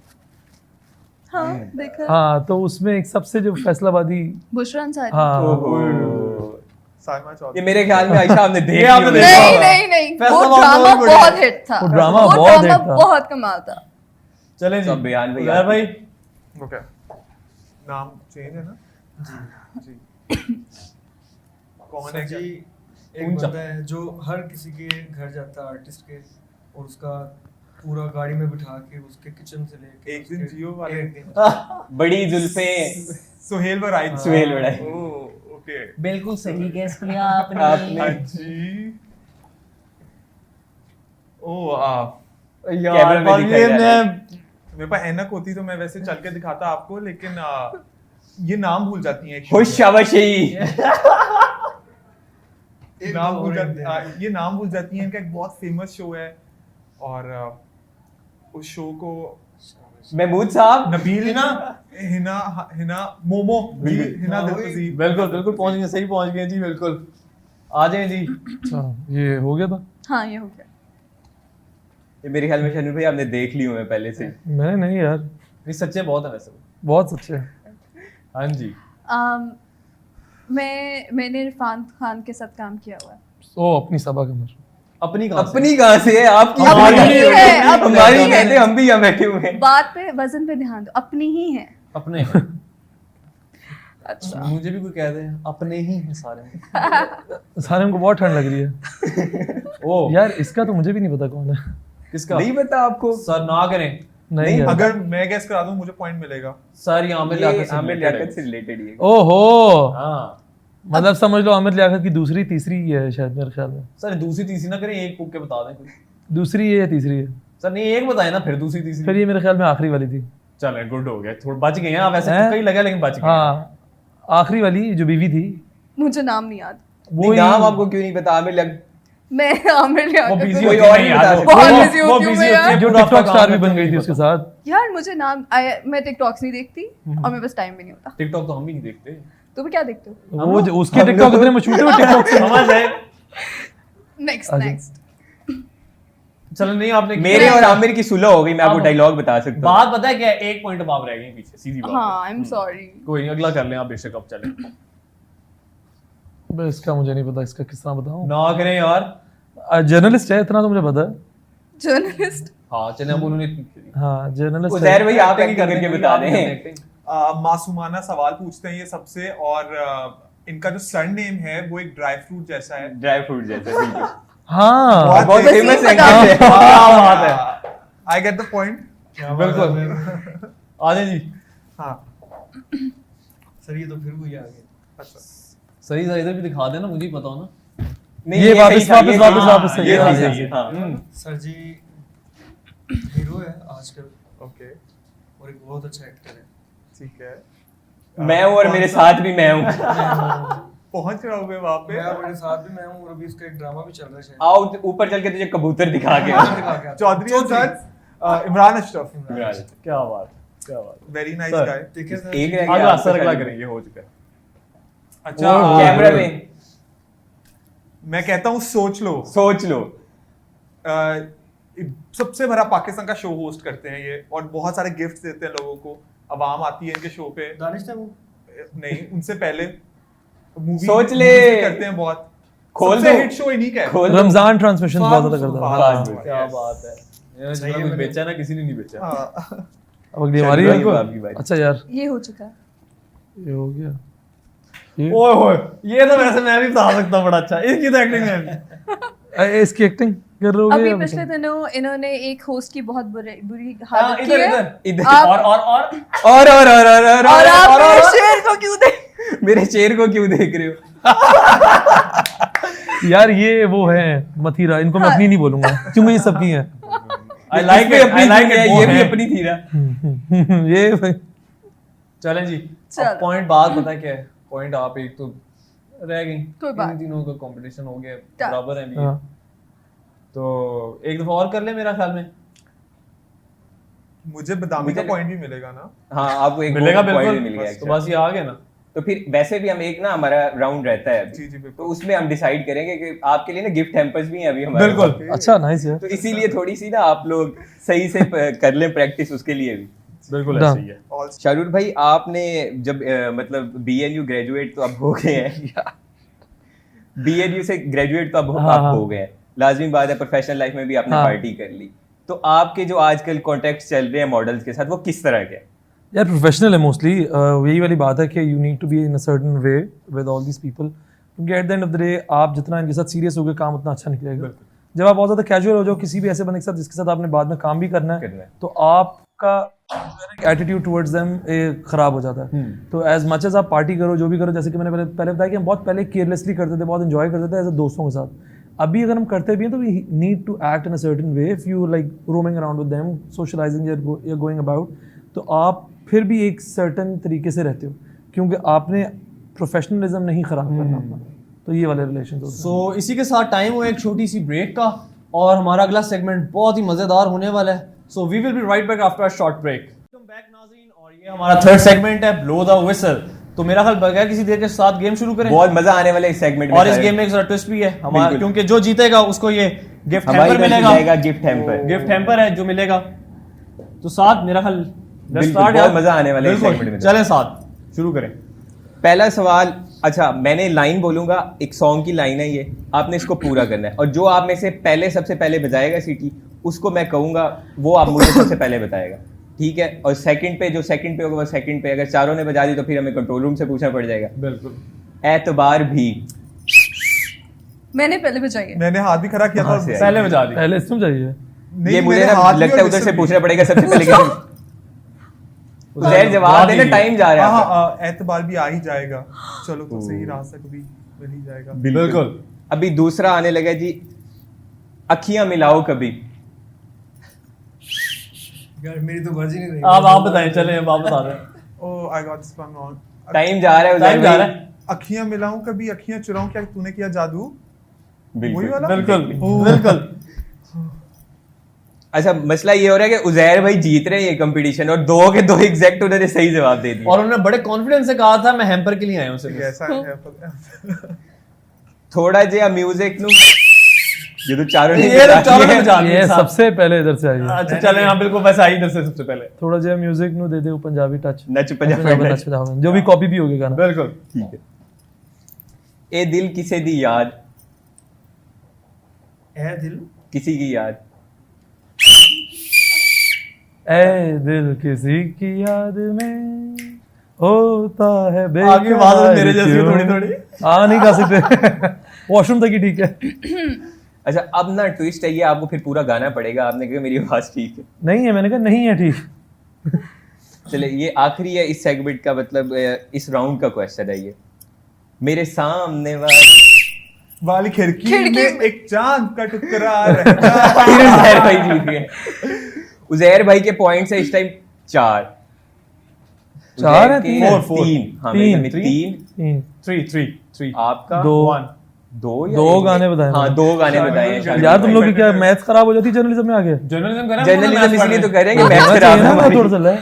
हाँ देखा। हाँ तो उसमें एक सबसे जो फैसलाबादी बुशरा अंसारी। हाँ ओहो। साइमा ये चौधरी। मेरे ख्याल में आयशा आपने देख ये आपने ली देखा होगी। होगा। नहीं नहीं नहीं वो फैसलाबाद ड्रामा बहुत बढ़िया बहुत है। हिट था। वो ड्रामा बहुत ड्रामा हिट था। बहुत कमाल था। चलें जी। सब बयान भाई उजैर आपके। भाई ओके नाम चेंज है ना? जी कौन है सर क्या? जी एक ऊंचा। बंदा है जो हर किसी के घर जाता है आर्टिस्ट के, और उसका पूरा गाड़ी में बिठा के उसके किचन से लेके एक दिन उसके- जियो वाले। एक दिन बड़ी जुल्फे। सुहेल वराई। सुहेल वराई। Oh okay. बिल्कुल सही गैस किया आपने। हाँ जी। ओह यार कैमरा में पर दिखाई ये जा रहा है। मैं मेरे पास ऐनक होती तो मैं वैसे चल के दिखाता आपको, लेकिन ये नाम भूल जाती हैं। खुश शाबाशी। एक नाम दो भूल और जाती एक दिन। ये नाम भूल जाती हैं। इनका एक बहुत फेमस शो है और उस शो को महमूद साहब नबील हिना हिना मोमो जी, हिना दिलपजीर। बिल्कुल बिल्कुल पहुंच गए, सही पहुंच गए जी, बिल्कुल आ जाएं जी। अच्छा ये हो गया था। हाँ ये हो गया। ये मेरे ख्याल में शनूर भाई आपने देख ली हूँ मैं पहले से। मैंने नहीं यार, ये सच्चे बहुत है वैसे। बहुत सच्चे। हाँ जी। मैंने इरफान खान के साथ काम किया हुआ है। ओ अपनी सबा कमर। अपनी कहाँ से? अपनी कहाँ से है आपकी? अपनी हमारी ही है, अपनी हमारी ही है। कहते हम भी यहाँ बैठे हुए हैं। बात पे वजन पे ध्यान दो, अपनी ही है। अपने अच्छा मुझे भी कोई कह दे अपने ही हैं सारे। सारे हमको बहुत ठंड लग रही है। ओ यार इसका तो मुझे भी नहीं पता कौन है। किसका? नहीं पता आपको? सर ना करें नहीं यार। अगर मैं गेस करा दूं मुझे पॉइंट मिलेगा। सर ये आमिर ये लियाकत से आमिर related लियाकत है। से रिलेटेड ही है। ओहो, हाँ मतलब समझ लो आमिर लियाकत की दूसरी तीसरी ही है शायद मेरे ख्याल में। सर दूसरी तीसरी ना करें, एक पुक के बता दें कोई। दूसरी है या तीसरी है? सर नहीं एक बताए ना, फिर दूसरी फिर तीसरी। ये मेरे ख्याल में आखिरी वाली थी। चले गुड हो गया, थोड़ा बच गए हैं आप, ऐसे हैं? कई लगा लेकिन बच गए। हाँ आखिरी वाली जो बीवी थी मुझे नाम नहीं याद। वो नहीं, नाम आपको क्यों नहीं पता? आमिर लियाकत मैं आमिर वो लियाकत बिजी को- कोई होती और है नहीं यार, बता वो- सकता। बहुत वो- busy वो होती हूँ busy मैं होती है, यार। जो पूरा टिकटॉक आपका स्टार काम भी बन करती गई है, थी उसके पता। साथ। यार मुझे नाम मैं टिकटॉक्स नहीं देखती और मेरे पास टाइम भी नहीं होता। टिकटॉक तो हम भी नहीं देखते। तुम क्या देखते हो? वो उसके टिकटॉक इतने मशहूर थे वो टिकटॉक से समझ गए? नेक्स्ट अच्छा। नेक्स्ट। चलो नहीं आपने मेरे और आमिर की सुलह हो गई, मैं आपको अब- डायलॉग बता सकता हूँ। बात पता है क्या है? एक पॉइंट अब आप रह गए पीछे, सीधी बात है। हाँ आई एम सॉरी। कोई नहीं, अगला कर लें आप बेशक, अब चले। बस इसका मुझे नहीं पता, इसका किस तरह बताऊं। ना करें यार। जर्नलिस्ट है इतना तो मुझे पता है। जर्नलिस्ट। हाँ चले अब उन्होंने हाँ जर्नलिस्ट उजैर भाई आप acting एक्टिंग करके कोई बता आप नहीं दें। करते acting। मासूमाना सवाल पूछते हैं ये सबसे, और इनका जो सरनेम है वो एक ड्राई फ्रूट जैसा है। ड्राई फ्रूट जैसे बिल्कुल। हाँ बहुत बस फेमस बता। एक्टर है। क्या बात है, आई गेट द पॉइंट। बिल्कुल। आ जाए जी। हाँ सर ये तो फिर वही आ गए। अच्छा सही सही इधर भी दिखा देना, मुझे ही पता हो ना। नहीं, ये वापस सही था, वापस ये वापस सही वापस था, सही ये है, सही सही था, है। हाँ। सर जी हीरो है आजकल ओके और एक बहुत अच्छा एक्टर है। ठीक है। मैं हूँ और मेरे साथ भी मैं हूँ। पहुंच रहा हूँ मैं वहाँ पे। मैं मेरे साथ भी मैं हूँ और अभी उसका एक ड्रामा भी चल रहा है शायद। आओ ऊपर चल के तुझे कबूतर दिखा के। दिखा के आता हूँ। चौधरी सर इमरान अशरफ, क्या बात, क्या बात। वेरी नाइस सर, गाय। ठीक है सर। एक रह गया, अगला आपको सर अगला शायद। करेंगे, हो चुका है। अच्छा कैमरा में मैं कहता हूँ सोच लो। सोच लो। सबसे बड़ा पाकिस्तान का शो होस्ट करते हैं ये, और बहुत सारे गिफ्ट्स देते हैं लोगों को। अवाम आती है इनके शो पे। दानिश था वो। नहीं, उनसे पहले मूवी सोच ले। करते हैं बहुत। खोल सबसे दो। हिट शो इन्हीं का है। खोल दो। रमजान ट्रांसमिशन बहुत ज्यादा करता है। हाँ, क्या yes. बात है, ये सही जितना है, कुछ मैंने- बेचा ना किसी ने नहीं बेचा। हाँ। अब अगली हमारी चलो, है। ये आपकी बारी। अच्छा यार ये हो चुका है। ये हो गया। ये ओए होए, ये तो वैसे मैं भी बता सकता हूँ, बड़ा अच्छा। इसकी तो एक्टिंग है। इसकी एक्टिंग कर रहे हो अभी या पिछले बताओ? दिनों इन्होंने एक होस्ट की बहुत बुरी हाँ, हालत की इधर है। इधर इधर। आप- और और और आप और- मेरे शेर को क्यों देख? मेरे शेर को क्यों देख रहे हो? यार ये वो है मथीरा, इनको मैं अपनी नहीं बोलूंगा क्योंकि ये सबकी है। आई लाइक इसमें इट, अपनी आई लाइक थी, इट। ये भी अपनी थी ना। ये भाई चलें जी। चलो। पॉइंट बात पता है क्या है? पॉइंट आप एक तो रह गई, कोई बात इन तीनों का कंपटीशन हो गया, चल। बराबर है अभी। हाँ। तो एक दफा और कर ले मेरा ख्याल में। मुझे बदामी का मुझे- पॉइंट भी मिलेगा ना? हाँ, आपको एक मिलेगा point बिल्कुल, भी मिल गया तो extra। बस ये आ गया ना। तो फिर वैसे भी हम एक ना हमारा राउंड रहता है अभी। जी, जी, बिल्कुल। तो उसमें हम डिसाइड करेंगे कि आपके लिए ना गिफ्ट हैम्पर्स भी हैं अभी हमारे बिल्कुल। पास। अच्छा नाइस यार। तो इसीलिए थोड़ी सी ना आप लोग सही से कर लें प्रैक्टिस उसके लिए भी। बिल्कुल Done. ऐसे ही है। All- शाहरुख भाई आपने जब मतलब BNU ग्रेजुएट तो अब हो गए हैं। BNU से ग्रेजुएट तो अब हाँ, आप हाँ। हो गए हैं, लाजमी बात है प्रोफेशनल लाइफ में भी आपने हाँ। पार्टी कर ली। तो आपके जो आजकल कॉन्टेक्ट चल रहे हैं मॉडल्स के साथ, वो किस तरह के हैं? यार प्रोफेशनल है मोस्टली। यही वाली बात है कि you need to be in a certain way with all these people, क्योंकि at the end of the day आप जितना इनके साथ सीरियस होकर काम उतना अच्छा निकलेगा। जब आप बहुत ज़्यादा कैजुअल हो जाओ किसी भी ऐसे बंदे के साथ जिसके साथ आपने बाद में काम भी करना है, तो आपका एटीट्यूड टुवर्ड्स देम खराब हो जाता है। तो एज मच एज आप पार्टी करो, जो भी करो, जैसे कि मैंने पहले बताया कि हम बहुत पहले केयरलेसली करते थे, बहुत एंजॉय करते थे एज अ दोस्तों के साथ। अभी अगर हम करते भी हैं तो we need to act in a certain way. If you like roaming around with them, socialising, you going about, तो आप फिर भी एक सर्टेन तरीके से रहते हो, क्योंकि आपने प्रोफेशनलिज्म नहीं खराब करना अपना। तो ये वाले रिलेशन होते हैं। सो इसी के साथ टाइम हुआ एक छोटी सी ब्रेक का, और हमारा अगला सेगमेंट बहुत ही मजेदार होने वाला है, so we will be right back after a short break. Welcome back नाज़रीन, और ये हमारा थर्ड सेगमेंट है ब्लो द व्हिसल। तो मेरा ख्याल बगैर किसी देर के साथ गेम शुरू करें, बहुत मजा आने वाला है इस सेगमेंट में और इस सारे। गेम में एक जरा ट्विस्ट भी है हमारा, बिल्कुल। क्योंकि जो जीतेगा उसको ये गिफ्ट हमारी हैम्पर तरफ से मिलेगा, जाएगा गिफ्ट हैम्पर। गिफ्ट हैम्पर है जो मिलेगा। तो साथ मेरा ख्याल let's बिल्कुल, start बहुत यार। मजा आने वाला है इस बिल्कुल, segment में। चलें साथ शुरू करें। पहला सवाल, अच्छा मैंने लाइन बोलूंगा, एक सॉन्ग की लाइन है ये, आपने इसको पूरा करना है, और जो आप में से सबसे पहले बजाएगा सीटी, उसको मैं कहूंगा वो आप मुझे सबसे पहले बताएगा, ठीक है? और सेकंड पे जो सेकंड पे होगा वो सेकंड पे, अगर चारों ने बजा दी तो फिर हमें कंट्रोल रूम से पूछना पड़ जाएगा। बिल्कुल। एतबार भी मैंने पहले बजाई है। मैंने हाथ भी खड़ा किया था कहाँ से पहले बजा दी। पहले इसमें चाहिए। नहीं, ये मुझे मैंने ना हाथ भी लगता है और उधर से whistle भी। पूछना पड़ेगा सबसे पहले कि उजैर जवाब देना, टाइम जा रहा है आपका। हाँ, एतबार भी आ ही जाएगा। चलो तो सही रास्ता कभी मिल ही जाएगा। बिल्कुल। अभी दूसरा आने लगा जी, अखियां मिलाओ कभी। यार मेरी तो बज ही नहीं रही। आप बताएं, चलें अब आप बता दें। Oh I got this one wrong. Time जा रहा है उजैर टाइम जा रहा भाई। है। अखियां मिलाऊं कभी अखियां चुराऊं, क्या तूने किया जादू? वही बिल्कुल वाला? बिल्कुल ओह। बिल्कुल। अच्छा, मसला ये हो रहा है कि उजैर भाई जीत रहे हैं ये कंपटीशन, और दो के दो एग्जैक्ट उन्होंने सही जवाब दे दिए। और उन्होंने बड़े कॉन्फिडेंस से कहा था मैं हैम्पर के लिए आया हूं सिर्फ। ऐसा है। थोड़ा जिहा म्यूजिक नु, ये तो चारों ने ये तो बजा चारों ने दिए। बजा ये सबसे पहले इधर से आई है। अच्छा चलें, हाँ बिल्कुल, बस आई इधर से सबसे पहले। थोड़ा जिहा म्यूजिक नु दे दे, वो पंजाबी टच। नच पंजाबी पंजाबी नच। नच, जो भी कॉपी भी होगी गाना। बिल्कुल ठीक है। ए दिल किसे दी याद, ए दिल किसी की याद। ए दिल किसी की याद में होता है बेकरार आगे आवाज मेरे जैसी क्यों? थोड़ी-थोड़ी। हाँ नहीं गा सकते। वॉशरूम तक ही ठीक है। अच्छा अब ना ट्विस्ट है ये, आपको फिर पूरा गाना पड़ेगा। आपने कहा मेरी आवाज ठीक है, नहीं है, मैंने कहा नहीं है ठीक। चले ये आखिरी है इस सेगमेंट का, मतलब इस राउंड का क्वेश्चन है ये। मेरे सामने वाली खिड़की खिड़की में एक चांद का टुकड़ा रहता। उजैर भाई जीत गए। उजैर भाई के पॉइंट्स है इस टाइम 4। चार है, उजैर के तीन है? 3। हाँ तीन, मेरे में 3। 3 आपका दो। 2 या दो एक? गाने बताए हाँ मैंने। 2 गाने बताए हैं शायद। यार तुम लोग की क्या मैथ्स खराब हो जाती जर्नलिज्म में आगे? जर्नलिज्म करें, जर्नलिज्म इसलिए तो कर रहे हैं कि होना मैथ्स चाहिए खराब है ना, हमारी। थोड़ा सा ले।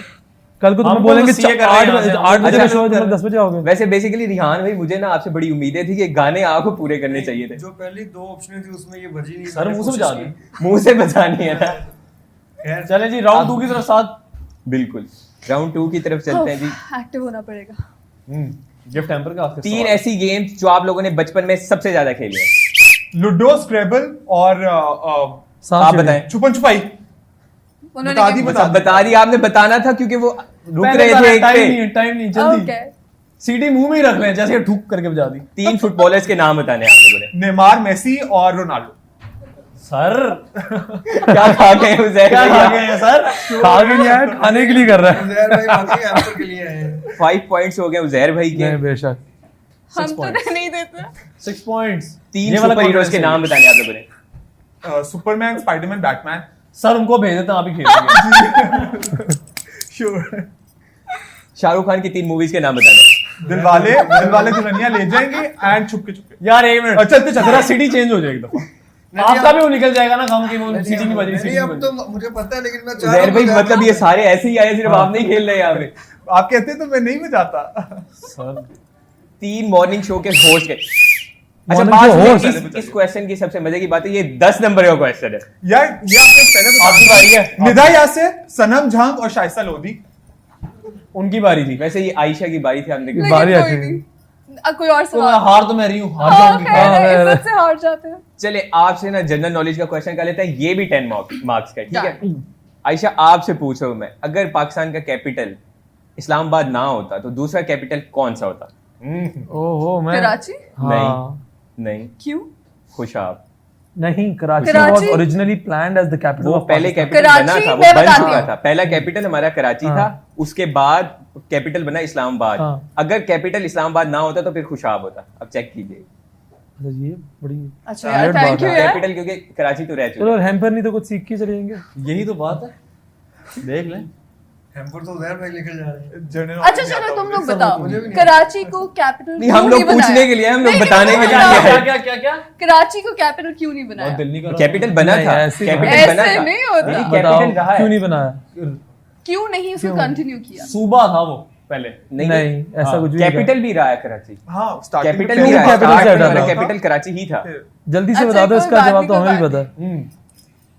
कल को तुम्हें हमको बोलेंगे तो CA कर रहे हैं यहाँ से। 8 बजे का अच्छा, शो है, तुम लोग 10 बजे आओगे। वैसे बेसिकली रिहान भाई, मुझे ना आपसे बड़ी उम्मीदें थी कि गाने आपको पूरे करने चाहिए थे। जो पहली दो ऑप्शन थी उसमें ये बजी नहीं। सर मैंने मुंह से कोशिश बजा की। दी। मुंह से बजानी है ना। खैर चलें जी, राउंड 2 की तरफ साथ। बिल्कुल, राउंड 2 की तरफ चलते हैं जी। एक्टिव होना पड़ेगा। गिफ्ट हैम्पर का आखिरी 3 सवाल। ऐसी गेम्स जो आप लोगों ने बचपन में सबसे ज्यादा खेली है। लूडो, स्क्रैबल और सांप आप सीढ़ी। बताएं। छुपन छुपाई। उन्होंने बता दी, मतलब बता दी आपने, बताना था क्योंकि वो रुक पहले रहे बता थे रहे, एक पे। टाइम नहीं जल्दी। ओके। सीडी मुंह में ही रख लें, जैसे ठुक करके बजा दी। 3 फुटबॉलर्स के नाम बताने हैं आप लोगों ने। नेमार, मेसी और रोनाल्डो। सर क्या खा गए उजैर क्या भैया? खा गए हैं सर? खा के नहीं आया, खाने के लिए कर रहा है। उजैर भाई वाकई आंसर के लिए आए हैं। 5 पॉइंट्स हो गए उजैर भाई के। नहीं बेशक। हम 6 तो points। नहीं देते। 6 पॉइंट्स। 3 सुपर हीरोज के नाम बताने हैं आप लोगों ने। Superman, Spiderman, Batman. सर उनको भेज देते हैं, आप ही खेलेंगे। श्योर। शाहरुख खान की 3 मूवीज के नाम बताने हैं। दिलवाले दुल्हनिया ले जाएंगे एंड छुपके छुपके। यार एक मिनट, अच्छा, चलते चलते। जरा सिटी चेंज हो जाए एक दफा। नहीं, आपका अब- भी वो निकल जाएगा ना, काम की वो सिटी नहीं बज रही, सिटी नहीं, नहीं अब बज तो रही। मुझे पता है, लेकिन मैं उजैर भाई मतलब ये सारे ऐसे ही आए, सिर्फ आप नहीं खेल रहे यहाँ पे। आप कहते तो मैं नहीं बजाता। सर 3 मॉर्निंग शो के होस्ट के। अच्छा Morning बात show सुनिए, host। इस क्वेश्चन की सबसे मजे की बात है, ये 10 नंबर का क्वेश्चन है। यार ये आपने पहले बता आपकी बारी है। दिया। निदा यासिर, सनम झांग और शाइस्ता लोधी। उनकी बारी थी। वैसे ये आयशा की बारी थी, आपने लेकिन बारी कोई आती है। नहीं। कोई और तो मैं सवाल। हार तो मैं रही हूँ, हार हाँ, जाऊंगी। खैर है, हाँ, इज्जत से हार जाते हैं। चले आपसे ना जनरल नॉलेज का क्वेश्चन कर लेते हैं, ये भी 10 मार्क्स का, ठीक है? Done। आयशा आपसे पूछ रहा हूं मैं, अगर पाकिस्तान का कैपिटल इस्लामाबाद ना होता तो दूसरा कैपिटल कौन सा होता? ओहो मैं कराची? हाँ। नहीं, क्यों? नहीं, Khushab. Karachi Karachi? was originally planned as the capital वो of पहले Pakistan। कैपिटल बना कराची, था, वो मैं बन बताती चुका हूँ। था। पहला कैपिटल हमारा कराची हाँ। था, उसके बाद कैपिटल बना इस्लामाबाद। हाँ। अगर कैपिटल इस्लामाबाद ना होता तो फिर खुशाब होता। अब चेक कीजिए। अच्छा, ये बड़ी अच्छा यार, weird थैंक बात यू है। यार। कैपिटल क्योंकि कराची तो रह चलो चुका है। हैम्पर नहीं तो कुछ सीख के चले जाएंगे। यही तो बात है, देख लें। हैम्पर तो उधर भाई लेकर जा रहे हैं। जनरल अच्छा चलो तुम लोग बताओ मुझे भी नहीं कराची को कैपिटल नहीं, हम लोग पूछने के लिए, हम लोग बताने के लिए क्या नहीं क्या आए। क्या क्या क्या कराची को कैपिटल क्यों नहीं बहुत बनाया? दिल नहीं कर रहा। कैपिटल बना नहीं, था, ऐसे कैपिटल बना ऐसे था, नहीं होता। नहीं, बताओ कैपिटल रहा है। क्यों नहीं बनाया? क्यों नहीं उसको कंटिन्यू किया? सूबा था वो पहले। नहीं ऐसा हाँ, कुछ भी नहीं कैपिटल भी रहा है कराची, हाँ स्टार्टिंग कैपिटल क्यों भी रहा है, कैपिटल स्टार्ट से में हटा था? कैपिटल कराची ही था। था। जल्दी से अच्छा, बता दो, कोई इसका बात जवाब नहीं, तो कोई हमें भी बात पता है।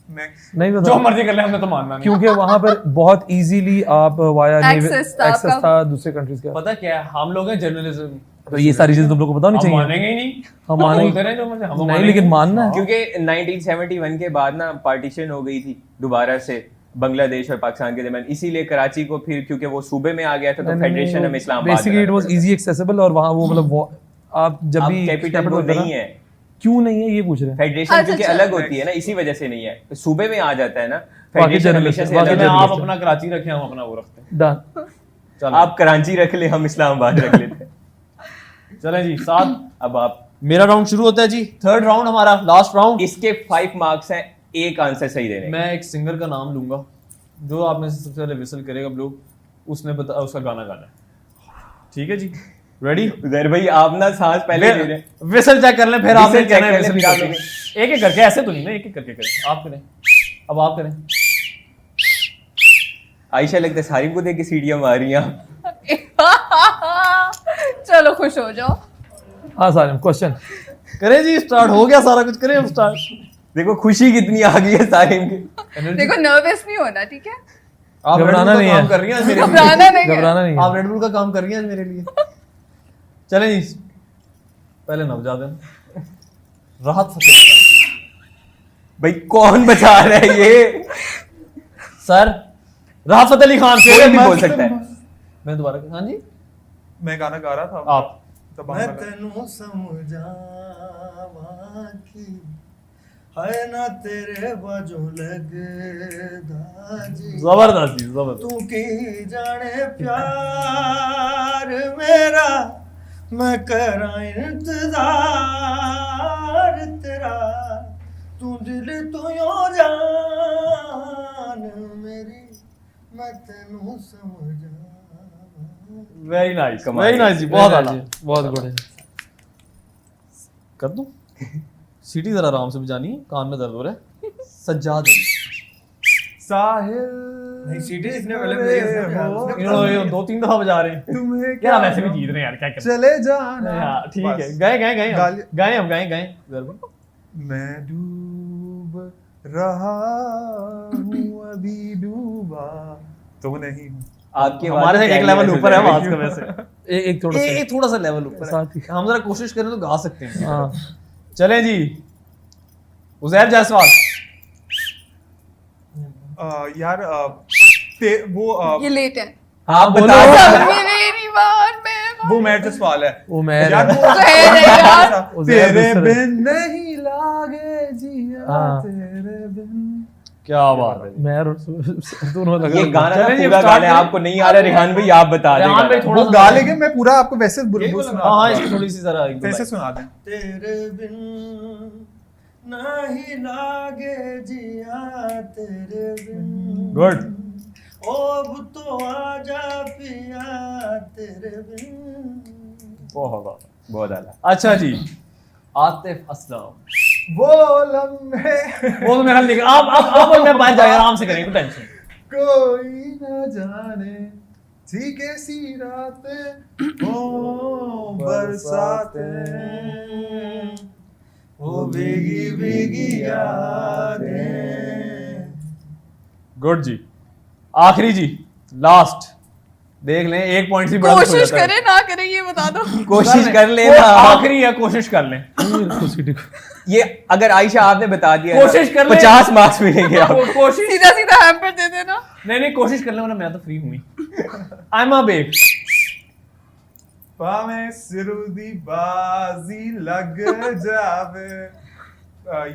नेक्स्ट नहीं जो पता मर्जी कर ले, हमने तो मानना नहीं। क्योंकि वहां पर बहुत इजीली आप वाया Access था एक्सेस आपका। था दूसरे कंट्रीज का। पता क्या है, हम लोग हैं जर्नलिज्म, तो ये सारी चीजें तुम लोग को पता होनी हम चाहिए। मानेंगे ही नहीं। हम मानेंगे बोलते रहे जो मर्जी, हम तो नहीं, मानेंगे लेकिन ही। मानना है। क्योंकि 1971 के बाद ना पार्टीशन हो गई थी दोबारा से बांग्लादेश और पाकिस्तान के दरमियान, इसीलिए कराची को फिर क्योंकि वो सूबे में आ गया था तो फेडरेशन हम Islamabad basically it was easy accessible, और वहां वो मतलब आप जब भी कैपिटल वो होता नहीं ना, है, क्यों नहीं है ये पूछ रहे हैं। फेडरेशन अच्छा, क्योंकि अच्छा। अलग होती है ना, इसी वजह से नहीं है, सूबे में आ जाता है ना, बाकी फेडरेशन हमेशा से बाकी अलग मैं है। आप अपना कराची रखे, हम अपना वो रखते हैं। डन। चलो आप कराची रख ले, हम इस्लामाबाद रख लेते हैं। चलें जी, साथ अब आप, मेरा राउंड शुरू होता है जी। थर्ड राउंड हमारा, लास्ट राउंड। इसके 5 मार्क्स हैं, एक आंसर सही देने हैं। मैं एक सिंगर का नाम लूंगा, जो आप में से सबसे पहले विसल करेगा ब्लू, उसने उसका गाना गाना है। ठीक है जी, रेडी? उधर भाई आप ना सांस पहले ले रहे हैं। विसल चेक कर लें, फिर Whistle आपने check कहना है कर लें, विसल फिर करके। आपने- एक एक करके, ऐसे तो नहीं ना, एक एक करके करें। आप करें, अब आप करें। आयशा लगता है सारिम को देख के सीढ़ियां मार रही हैं आप। चलो खुश हो जाओ। हाँ सारिम, क्वेश्चन। करें जी, स्टार्ट हो गया सारा कुछ, करें अब स्टार्ट। देखो खुशी कितनी आ गई है सारिम की। देखो नर्वस नहीं होना, ठीक है? आप घबराना रेड बुल नहीं का काम है। कर रही हैं आज मेरे लिए। घबराना नहीं है। घबराना नहीं आप है। रेड बुल का काम कर रही हैं आज मेरे लिए। चलें जी, पहले नवजात हैं। राहत फतेह भाई कौन बचा रहा है ये? सर, राहत फतेह अली खान कोई भी मस्त- बोल सकता है। मैं दोबारा, हाँ जी मैं गाना गा रहा था आप। तब मैं गाना- तेनू समझावा की है ना तेरे बाजू लगदा जी, जबरदस्त जी, जबरदस्त। तू की जाने प्यार मेरा, मैं करा इंतजार तेरा, तू दिल तू यो जान मेरी, मैं तेनू समझा। वेरी नाइस, कमाल वेरी है। नाइस जी, बहुत आला। बहुत गुड है। कर दूं? सीटी जरा आराम से बजानी है, कान में दर्द हो रहा है। सज्जाद अली। साहिल नहीं, सीटी इसने पहले play किया था। इन्होंने ये 2-3 दफा बजा रहे हैं। तुम्हें यार वैसे भी जीत रहे हैं यार, क्या करें। चले जाना हाँ, ठीक बस। है, गए गए गए गाली- गए हम गए गए घर में। मैं डूब रहा हूँ अभी डूबा तो नहीं हूँ। आपके हमारे से एक लेवल ऊपर है आवाज का वैसे। एक थोड़ा सा एक थोड़ा सा लेवल ऊपर है। साथ ही। हम जरा कोशिश करें तो गा सकते हैं। हाँ चलें जी, उजैर जायसवाल। यार वो ये लेट है। आप बोलो। बता दो। मेरी बात में वो मैच सवाल है वो मैं यार वो सही है यार। उज़ैर तेरे दूसरे- बिन नहीं लागे जिया हाँ। तेरे बिन। क्या बात है। मैं और दोनों लगा ये गाना ना चलें जी, पूरा start गाना है, करें। आपको नहीं आ रहा, रेहान भाई आप बता रेहान भाई देगा। थोड़ा वो सा गा लेंगे, मैं पूरा आपको वैसे सुना हाँ हाँ, इसकी थोड़ी सी जरा एक दो वैसे लाइन। सुना दें। तेरे बिन नहीं लागे जिया तेरे बिन। Good. ओ अब तो आजा पिया तेरे बिन। बहुत बहुत आला। अच्छा जी, आतिफ असलम। वो लम्हे वो तो मेरा लिखा, आप मैं बाहर जाएगा, आराम से करेंगे, टेंशन। कोई न जाने थी कैसी रातें ओ बरसातें ओ भीगी भीगी यादें। गुड जी, आखिरी जी, लास्ट देख लें, एक पॉइंट से बड़ा कुछ हो कोशिश जाता है। करें ना करें ये बता दो। कोशिश कर वो लेना। आखिरी है, कोशिश कर लें। ये अगर आयशा आपने बता दिया ना, कोशिश कर ले। 50 मार्क्स मिलेंगे आपको। कोशिश सीधा सीधा हैम्पर दे देना। नहीं, कोशिश कर ले, वरना मैं तो फ्री हुई। I am a bake. पावे सिरुदी बाजी लग जावे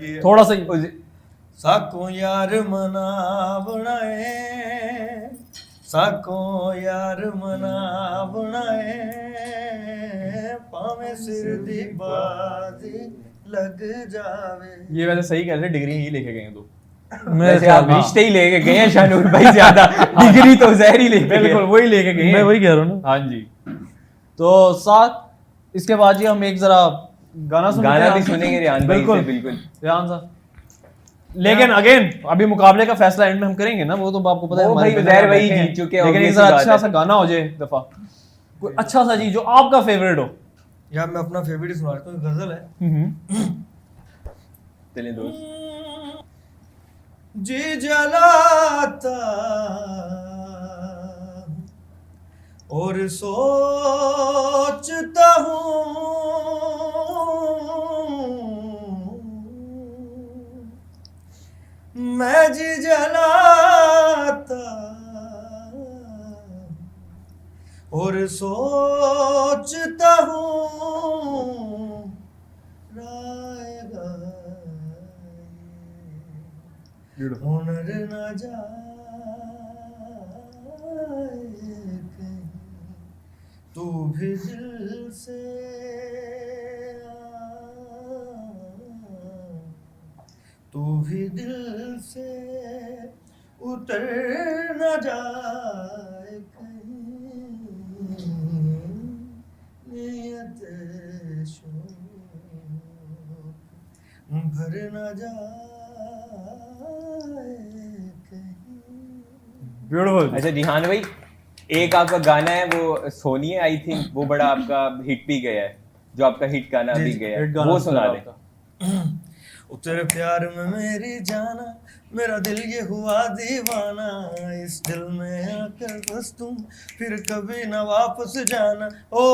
ये थोड़ा सा ही। साको यार मना बनाए, साको यार मना बनाए, पावे सिर दी बाजी लग जावे। ये वैसे सही कह रहे, डिग्री ही लेके गए हैं दो। मैं वैसे आप रिश्ते ही लेके गए हैं शानूर भाई, ज्यादा डिग्री तो जहर ही लेके बिल्कुल गए। वही लेके गए मैं हैं। वही कह रहा हूँ ना। हाँ जी। तो साथ इसके बाद जी हम एक जरा गाना सुनते गाना हैं। भी सुनेंगे रेहान भाई बिल्कुल से, बिल्कुल। रेहान साहब, लेकिन अगेन अभी मुकाबले का फैसला एंड में हम करेंगे ना, वो तो आपको पता है वो हमारे भाई winner उजैर भाई बैठे हैं। जीत चुके हैं, लेकिन एक obvious जरा सी बात अच्छा है। सा गाना हो जाए एक दफा, कोई अच्छा सा जी जो आपका फेवरेट हो। यार मैं अपना फेवरेट ही सुना रहा हूँ, गजल है। चले दोस्त। जी जलाता और सोचता हूँ, मैं जी जलाता और सोचता हूँ, रायगा हुनर न जाए कहीं, तू भी दिल से तू भी दिल से उतर न जाए कहीं, नियत शौक भर न जाए कहीं। ब्यूटीफुल। अच्छा रिहान भाई, एक आपका गाना है वो सोनिए आई थिंक, वो बड़ा आपका हिट भी गया है, जो आपका हिट गाना जी, अभी जी, गया हिट है, गाना वो सुना सुना आपका। दें। ओ तेरे प्यार में मेरी जाना, मेरा दिल ये हुआ दीवाना, इस दिल में आकर बस तुम फिर कभी ना वापस जाना। ओ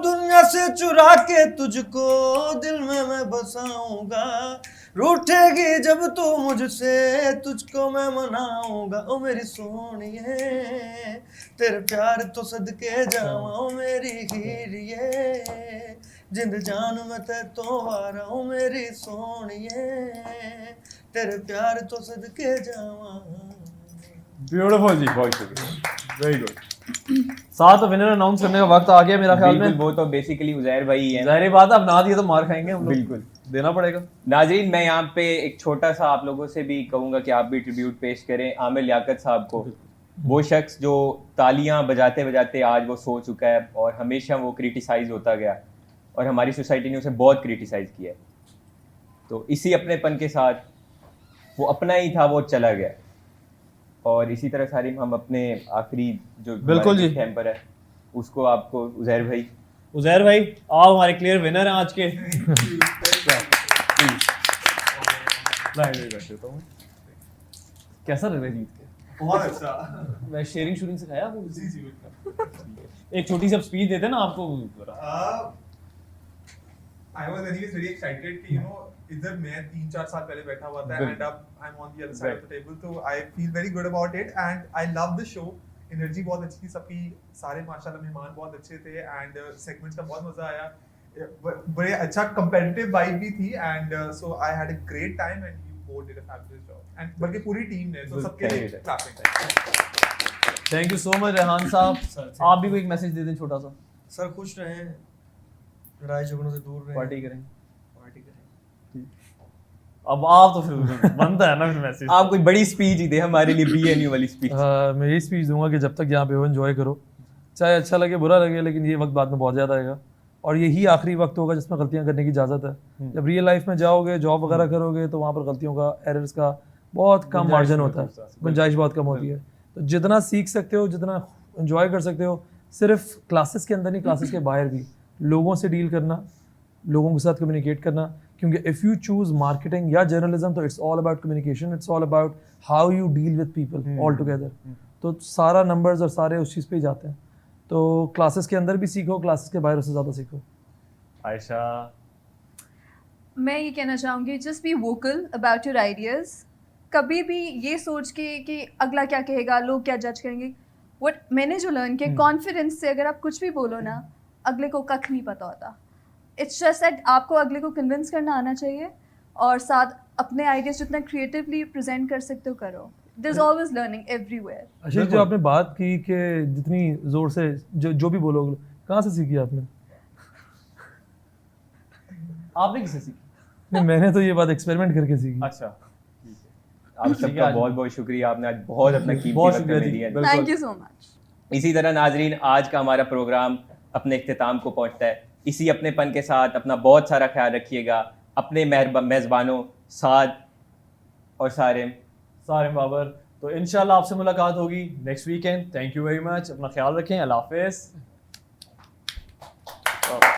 दुनिया से चुरा के तुझको दिल में मैं बसाऊंगा, रूठेगी जब तू मुझसे तुझको मैं मनाऊंगा। ओ मेरी सोनिए तेरे प्यार तो सदके जावा, ओ मेरी हीरिए जिंद जान मैं ते तो वारा, ओ मेरी सोनिए तेरे प्यार तो सदके जावा। ब्यूटीफुल जी, बहुत शुक्रिया। Very good. साथ विनर अनाउंस करने का वक्त आ गया मेरा ख्याल बिल्कुल, में। वो तो बेसिकली उजैर भाई ही हैं। जाहिर बात है, अब ना दिए तो मार खाएंगे हम लोग, बिल्कुल। देना पड़ेगा। नाजरीन, मैं यहाँ पे एक छोटा सा आप लोगों से भी कहूँगा कि आप भी ट्रिब्यूट पेश करें आमिर लियाकत साहब को। वो शख्स जो तालियां बजाते बजाते आज वो सो चुका है, और हमेशा वो क्रिटिसाइज होता गया, और हमारी सोसाइटी ने उसे बहुत क्रिटिसाइज किया है। तो इसी अपनेपन के साथ वो अपना ही था, वो चला गया। और इसी तरह सारी हम अपने आखिरी जो बिल्कुल जी। कैंपर है उसको आपको उजैर भाई। उजैर भाई आप हमारे क्लियर विनर हैं आज के। कैसा लग रहा है जीत के? बहुत अच्छा। मैं शेयरिंग शूरिंग से खाया आपको? जी जी बिल्कुल। एक छोटी सी स्पीच देते ना आपको। I was anyways very excited कि इधर मैं 3-4 साल पहले बैठा हुआ था and अब I'm on the other side of the table, तो I feel very good about it and I love the show. Energy बहुत अच्छी थी सबकी, सारे माशाल्लाह मेहमान बहुत अच्छे थे एंड सेगमेंट्स का बहुत मजा आया, बड़े अच्छा कंपेटिटिव वाइब भी थी and so I had a great time and you both did a fabulous job and बल्कि पूरी टीम ने, तो सबके लिए clapping. Thank you so much Rehan साहब। सर, आप भी कोई एक मैसेज दे दें छोटा सा। सर खुश रहें, लड़ाई झगड़ों से दूर रहें, पार्टी करें। पार्टी करें। अब आप तो फिर बनता है ना फिर मैसेज। आप कोई बड़ी स्पीच ही दे हमारे लिए, बीएनयू वाली स्पीच। मैं यही स्पीच दूंगा कि जब तक यहाँ पे हो एंजॉय करो, चाहे अच्छा लगे बुरा लगे, लेकिन ये वक्त बाद में बहुत ज़्यादा आएगा और यही आखिरी वक्त होगा जिसमें गलतियाँ करने की इजाज़त है। जब रियल लाइफ में जाओगे, जॉब वगैरह करोगे, तो वहाँ पर गलतियों का, एरर्स का बहुत कम मार्जिन होता है, गुंजाइश बहुत कम होती है। तो जितना सीख सकते हो, जितना एंजॉय कर सकते हो, सिर्फ क्लासेस के अंदर नहीं, क्लासेस के बाहर भी लोगों से डील करना, लोगों के साथ कम्युनिकेट करना, क्योंकि इफ़ यू चूज़ मार्केटिंग या जर्नलिज्म तो it's all about communication, it's all about how you deal with people all together. तो सारा नंबर्स और सारे उस चीज़ पे ही जाते हैं। तो क्लासेस के अंदर भी सीखो, क्लासेस के बाहर उससे ज़्यादा सीखो। आयशा, मैं ये कहना चाहूँगी, just be vocal about your ideas. कभी भी ये सोच के कि अगला क्या कहेगा, लोग क्या जज करेंगे, वट मैंने जो लर्न किया, कॉन्फिडेंस से अगर आप कुछ भी बोलो ना, अगले को कख नहीं पता होता। इट्स जस्ट दैट आपको अगले को कन्विंस करना आना चाहिए, और साथ अपने आइडियाज जितना क्रिएटिवली प्रेजेंट कर सकते हो करो। There is always learning everywhere. Ashish, जो आपने बात की कि जितनी ज़ोर से जो भी बोलोगे, कहाँ से सीखी आपने? आपने किससे सीखी? नहीं, मैंने तो ये बात एक्सपेरिमेंट करके सीखी। अच्छा, आप सबका बहुत बहुत शुक्रिया, आपने आज बहुत अपना कीमती बहुत वक्त शुक्रिया हमें जी, दिया। बिल्कुल। Thank you so much. इसी तरह नाजरीन, आज का हमारा प्रोग्राम अपने इख्तिताम को पहुंचता है। इसी अपनेपन के साथ अपना बहुत सारा ख्याल रखिएगा। अपने मेज़बानों साद और सारिम बाबर, तो इंशाल्लाह आपसे मुलाकात होगी next weekend. Thank you very much, अपना ख्याल रखें, अल्लाह हाफिज़।